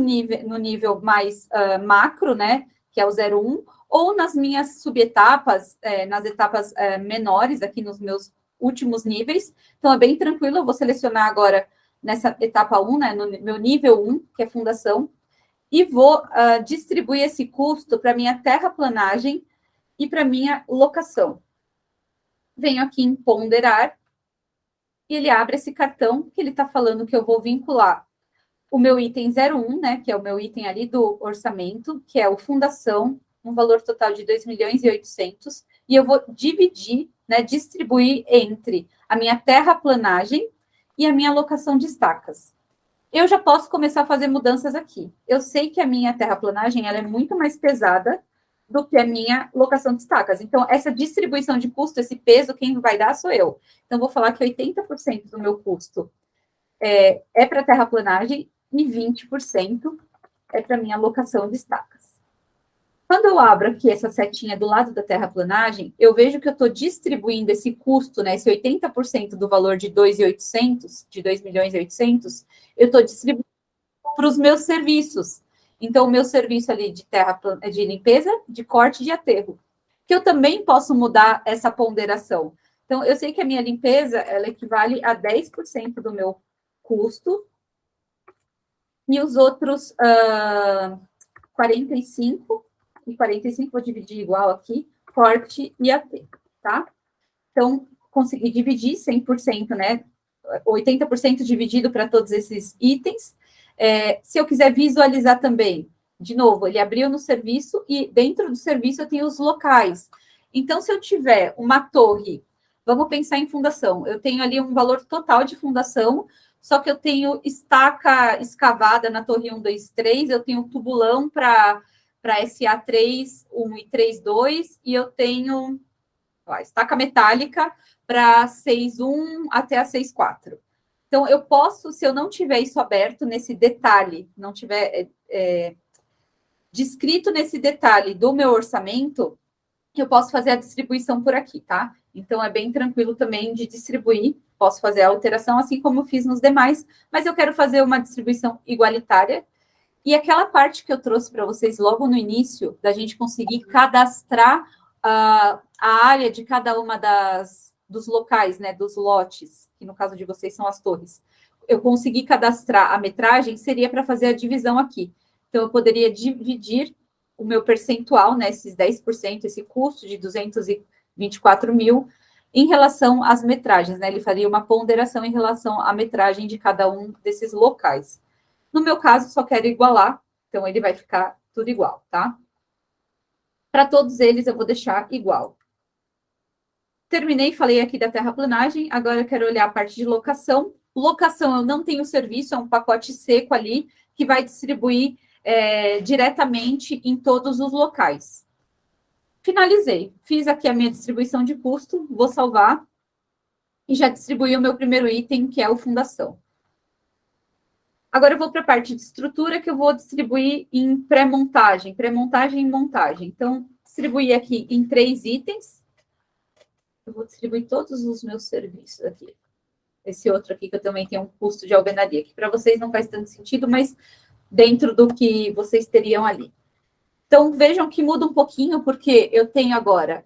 nível mais macro, né, que é o 01, ou nas minhas subetapas, nas etapas menores, aqui nos meus últimos níveis. Então, é bem tranquilo, eu vou selecionar agora nessa etapa 1, né, no meu nível 1, que é fundação, e vou distribuir esse custo para minha terraplanagem e para minha locação. Venho aqui em ponderar, e ele abre esse cartão que ele está falando que eu vou vincular o meu item 01, né, que é o meu item ali do orçamento, que é o fundação, um valor total de 2.800.000, e eu vou dividir, né, distribuir entre a minha terraplanagem e a minha alocação de estacas. Eu já posso começar a fazer mudanças aqui. Eu sei que a minha terraplanagem ela é muito mais pesada do que a minha locação de estacas. Então, essa distribuição de custo, esse peso, quem vai dar sou eu. Então, vou falar que 80% do meu custo é para terraplanagem e 20% é para minha locação de estacas. Quando eu abro aqui essa setinha do lado da terraplanagem, eu vejo que eu estou distribuindo esse custo, né, esse 80% do valor de 2.800.000, de 2.800.000, eu estou distribuindo para os meus serviços. Então, o meu serviço ali de limpeza, de corte e de aterro, que eu também posso mudar essa ponderação. Então, eu sei que a minha limpeza, ela equivale a 10% do meu custo, e os outros 45, e 45 vou dividir igual aqui, corte e aterro, tá? Então, consegui dividir 100%, né? 80% dividido para todos esses itens. Se eu quiser visualizar também, de novo, ele abriu no serviço e dentro do serviço eu tenho os locais. Então, se eu tiver uma torre, vamos pensar em fundação, eu tenho ali um valor total de fundação, só que eu tenho estaca escavada na torre 1, 2, 3, eu tenho tubulão para SA3, 1 e 3, 2, e eu tenho estaca metálica para 6.1 até a 6.4. Então, eu posso, se eu não tiver isso aberto nesse detalhe, não tiver descrito nesse detalhe do meu orçamento, eu posso fazer a distribuição por aqui, tá? Então, é bem tranquilo também de distribuir, posso fazer a alteração, assim como eu fiz nos demais, mas eu quero fazer uma distribuição igualitária. E aquela parte que eu trouxe para vocês logo no início, da gente conseguir cadastrar a área de cada uma dos locais, né, dos lotes, que no caso de vocês são as torres. eu conseguir cadastrar a metragem, seria para fazer a divisão aqui. Então, eu poderia dividir o meu percentual, né, esses 10%, esse custo de 224 mil, em relação às metragens, né? Ele faria uma ponderação em relação à metragem de cada um desses locais. No meu caso, só quero igualar, então ele vai ficar tudo igual, tá? Para todos eles, eu vou deixar igual. Terminei, falei aqui da terraplanagem, agora eu quero olhar a parte de locação. Locação, eu não tenho serviço, é um pacote seco ali, que vai distribuir diretamente em todos os locais. Finalizei, fiz aqui a minha distribuição de custo, vou salvar, e já distribuí o meu primeiro item, que é o fundação. Agora eu vou para a parte de estrutura, que eu vou distribuir em pré-montagem e montagem. Então, distribuí aqui em 3 itens. Eu vou distribuir todos os meus serviços aqui. Esse outro aqui, que eu também tenho um custo de alvenaria, que para vocês não faz tanto sentido, mas dentro do que vocês teriam ali. Então, vejam que muda um pouquinho, porque eu tenho agora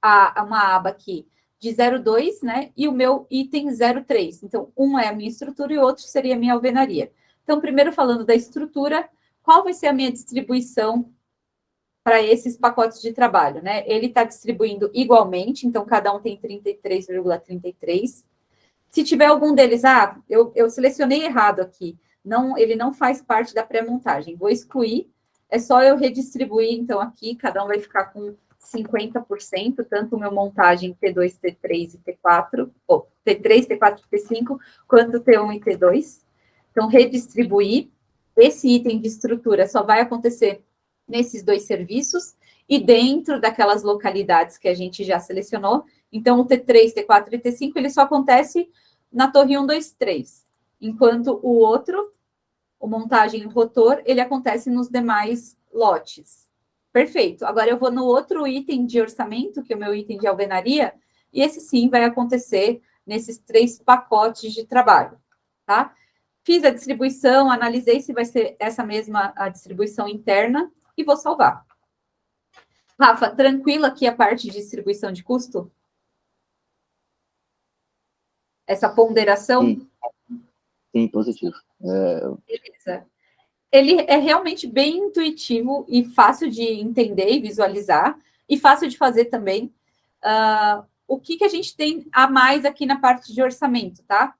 uma aba aqui de 0,2, né? E o meu item 0,3. Então, um é a minha estrutura e o outro seria a minha alvenaria. Então, primeiro falando da estrutura, qual vai ser a minha distribuição para esses pacotes de trabalho, né? Ele está distribuindo igualmente, então cada um tem 33,33. Se tiver algum deles, eu selecionei errado aqui, ele não faz parte da pré-montagem, vou excluir, é só eu redistribuir, então aqui, cada um vai ficar com 50%, tanto o meu montagem T2, T3 e T4, ou T3, T4 e T5, quanto T1 e T2. Então, redistribuir, esse item de estrutura só vai acontecer nesses 2 serviços, e dentro daquelas localidades que a gente já selecionou. Então, o T3, T4 e T5, ele só acontece na torre 1, 2, 3, enquanto o outro, o montagem e o rotor, ele acontece nos demais lotes. Perfeito. Agora eu vou no outro item de orçamento, que é o meu item de alvenaria, e esse sim vai acontecer nesses 3 pacotes de trabalho, tá? Fiz a distribuição, analisei se vai ser essa mesma a distribuição interna e vou salvar. Rafa, tranquilo aqui a parte de distribuição de custo? Essa ponderação? Sim, positivo. Beleza. Ele é realmente bem intuitivo e fácil de entender e visualizar, e fácil de fazer também. O que a gente tem a mais aqui na parte de orçamento, tá?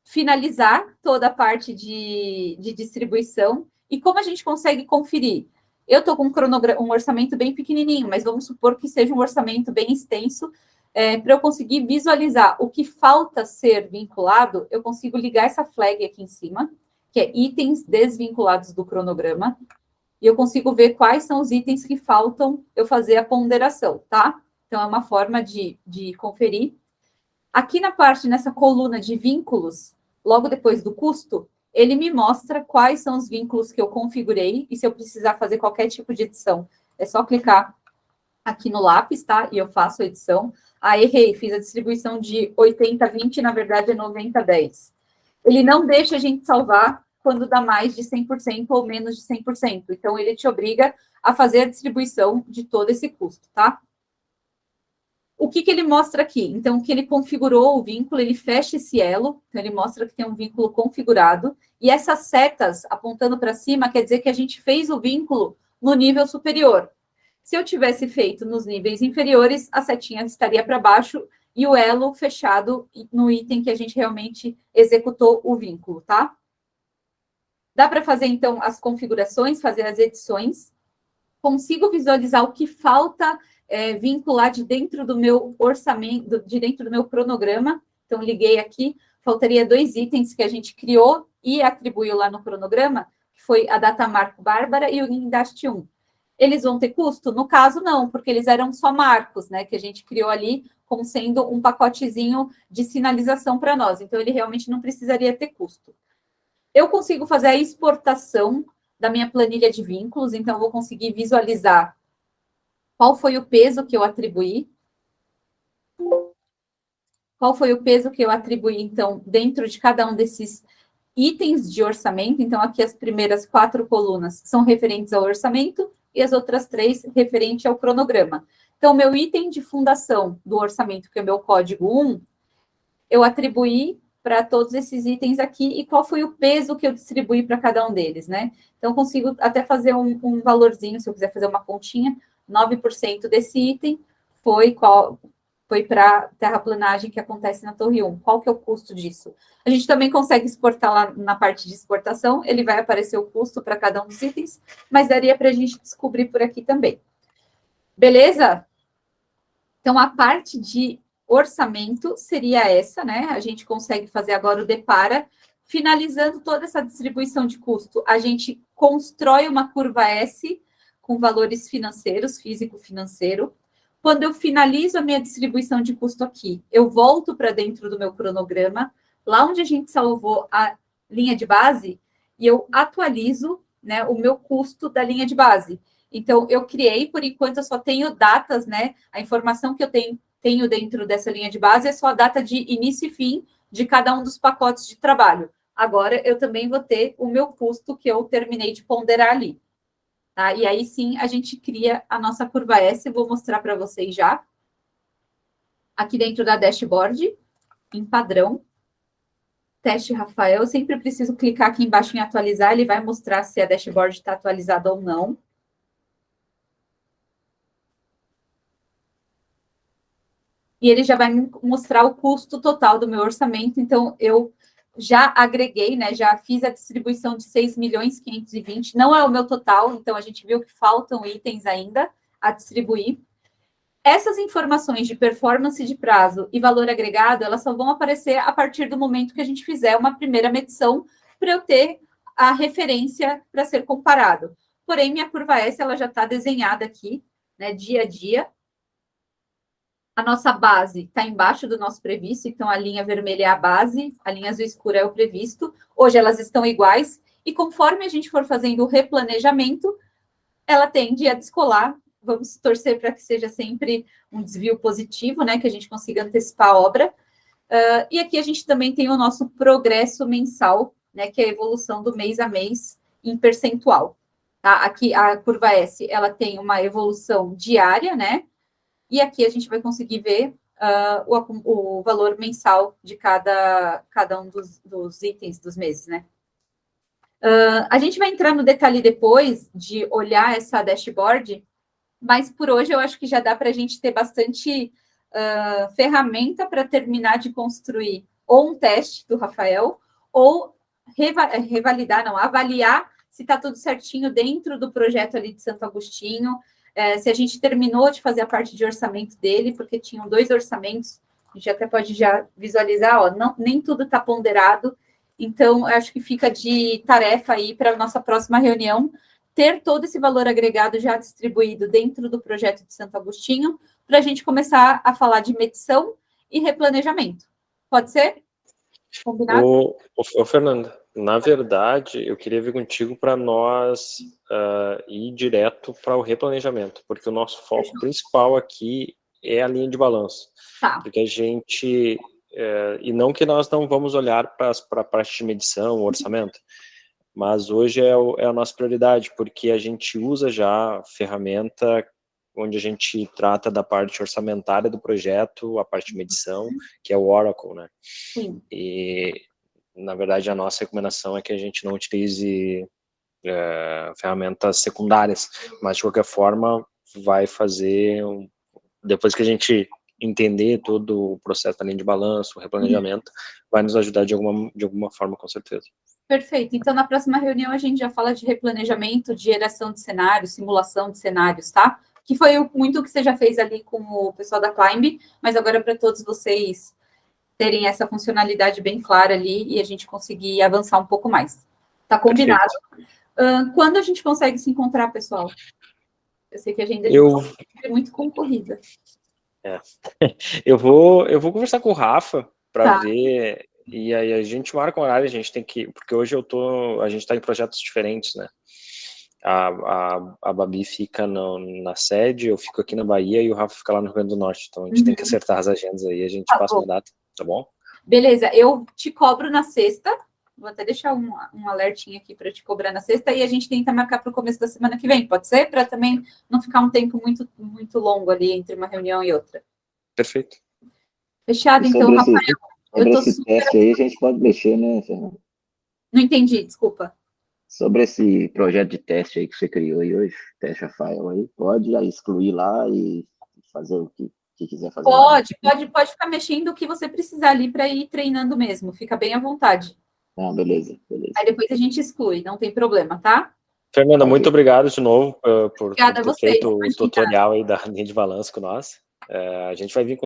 Finalizar toda a parte de distribuição. E como a gente consegue conferir? Eu estou com um orçamento bem pequenininho, mas vamos supor que seja um orçamento bem extenso, para eu conseguir visualizar o que falta ser vinculado, eu consigo ligar essa flag aqui em cima, que é itens desvinculados do cronograma, e eu consigo ver quais são os itens que faltam eu fazer a ponderação, tá? Então, é uma forma de conferir. Aqui na parte, nessa coluna de vínculos, logo depois do custo, ele me mostra quais são os vínculos que eu configurei, e se eu precisar fazer qualquer tipo de edição, é só clicar aqui no lápis, tá? E eu faço a edição. Errei, fiz a distribuição de 80-20, na verdade é 90-10. Ele não deixa a gente salvar quando dá mais de 100% ou menos de 100%. Então, ele te obriga a fazer a distribuição de todo esse custo, tá? O que ele mostra aqui? Então, que ele configurou o vínculo, ele fecha esse elo, então ele mostra que tem um vínculo configurado, e essas setas apontando para cima quer dizer que a gente fez o vínculo no nível superior. Se eu tivesse feito nos níveis inferiores, a setinha estaria para baixo e o elo fechado no item que a gente realmente executou o vínculo, tá? Dá para fazer, então, as configurações, fazer as edições. Consigo visualizar o que falta vincular de dentro do meu orçamento, de dentro do meu cronograma. Então, liguei aqui, faltaria 2 itens que a gente criou e atribuiu lá no cronograma, que foi a data marco Bárbara e o guindaste 1. Eles vão ter custo? No caso, não, porque eles eram só marcos, né, que a gente criou ali como sendo um pacotezinho de sinalização para nós. Então, ele realmente não precisaria ter custo. Eu consigo fazer a exportação da minha planilha de vínculos, então eu vou conseguir visualizar qual foi o peso que eu atribuí. Qual foi o peso que eu atribuí, então, dentro de cada um desses itens de orçamento. Então, aqui as primeiras 4 colunas são referentes ao orçamento e as outras 3 referente ao cronograma. Então, meu item de fundação do orçamento, que é o meu código 1, eu atribuí para todos esses itens aqui e qual foi o peso que eu distribuí para cada um deles, né? Então, consigo até fazer um valorzinho, se eu quiser fazer uma continha, 9% desse item foi para a terraplanagem que acontece na Torre 1. Qual que é o custo disso? A gente também consegue exportar lá na parte de exportação, ele vai aparecer o custo para cada um dos itens, mas daria para a gente descobrir por aqui também. Beleza? Então, a parte de orçamento seria essa, né? A gente consegue fazer agora o depara. Finalizando toda essa distribuição de custo, a gente constrói uma curva S com valores financeiros, físico-financeiro. Quando eu finalizo a minha distribuição de custo aqui, eu volto para dentro do meu cronograma, lá onde a gente salvou a linha de base, e eu atualizo, né, o meu custo da linha de base. Então, eu criei, por enquanto, eu só tenho datas, né? A informação que eu tenho dentro dessa linha de base é só a data de início e fim de cada um dos pacotes de trabalho. Agora, eu também vou ter o meu custo que eu terminei de ponderar ali. Tá? E aí, sim, a gente cria a nossa curva S, vou mostrar para vocês já. Aqui dentro da dashboard, em padrão. Teste Rafael, eu sempre preciso clicar aqui embaixo em atualizar, ele vai mostrar se a dashboard está atualizada ou não. E ele já vai me mostrar o custo total do meu orçamento. Então, eu já agreguei, né? Já fiz a distribuição de 6.520.000. Não é o meu total, então a gente viu que faltam itens ainda a distribuir. Essas informações de performance de prazo e valor agregado, elas só vão aparecer a partir do momento que a gente fizer uma primeira medição para eu ter a referência para ser comparado. Porém, minha curva S, ela já está desenhada aqui, né? Dia a dia. A nossa base está embaixo do nosso previsto, então a linha vermelha é a base, a linha azul escura é o previsto. Hoje elas estão iguais, e conforme a gente for fazendo o replanejamento, ela tende a descolar. Vamos torcer para que seja sempre um desvio positivo, né? Que a gente consiga antecipar a obra. E aqui a gente também tem o nosso progresso mensal, né? Que é a evolução do mês a mês em percentual. Tá? Aqui a curva S, ela tem uma evolução diária, né? E aqui a gente vai conseguir ver o valor mensal de cada um dos itens dos meses, né? A gente vai entrar no detalhe depois de olhar essa dashboard, mas por hoje eu acho que já dá para a gente ter bastante ferramenta para terminar de construir ou um teste do Rafael, ou avaliar se está tudo certinho dentro do projeto ali de Santo Agostinho, se a gente terminou de fazer a parte de orçamento dele, porque tinham 2 orçamentos, a gente até pode já visualizar, ó, nem tudo está ponderado, então eu acho que fica de tarefa aí para a nossa próxima reunião, ter todo esse valor agregado já distribuído dentro do projeto de Santo Agostinho, para a gente começar a falar de medição e replanejamento. Pode ser? Combinado? Ô, Fernanda, na verdade, eu queria vir contigo para nós ir direto para o replanejamento, porque o nosso foco principal aqui é a linha de balanço. Tá. Porque a gente... e não que nós não vamos olhar para a parte de medição, o orçamento, mas hoje é a nossa prioridade, porque a gente usa já a ferramenta onde a gente trata da parte orçamentária do projeto, a parte de medição, que é o Oracle, né? Sim. E, na verdade, a nossa recomendação é que a gente não utilize ferramentas secundárias, mas, de qualquer forma, vai fazer, depois que a gente entender todo o processo da linha de balanço, o replanejamento, vai nos ajudar de alguma forma, com certeza. Perfeito. Então, na próxima reunião, a gente já fala de replanejamento, de geração de cenários, simulação de cenários, tá? Que foi muito o que você já fez ali com o pessoal da Climb, mas agora para todos vocês terem essa funcionalidade bem clara ali e a gente conseguir avançar um pouco mais. Tá combinado? Quando a gente consegue se encontrar, pessoal? Eu sei que a agenda é muito concorrida. Eu vou conversar com o Rafa para Tá. ver, e aí a gente marca um horário, a gente tem que, porque hoje a gente está em projetos diferentes, né? A Babi fica na sede, eu fico aqui na Bahia e o Rafa fica lá no Rio Grande do Norte, então a gente tem que acertar as agendas aí, a gente passa uma data, tá bom? Beleza, eu te cobro na sexta, vou até deixar um alertinho aqui para te cobrar na sexta, e a gente tenta marcar para o começo da semana que vem, pode ser? Para também não ficar um tempo muito, muito longo ali entre uma reunião e outra. Perfeito. Fechado, então, Rafael. Sobre tô esse super... teste aí, a gente pode mexer, né, Fernando? Não entendi, desculpa. Sobre esse projeto de teste aí que você criou aí hoje, teste Rafael aí, pode aí excluir lá e fazer o que quiser fazer lá. Pode ficar mexendo o que você precisar ali para ir treinando mesmo. Fica bem à vontade. Não, beleza. Aí depois a gente exclui, não tem problema, tá? Fernanda, muito obrigado de novo por Obrigada a ter vocês. feito o tutorial aí da linha de balanço com nós. A gente vai vir com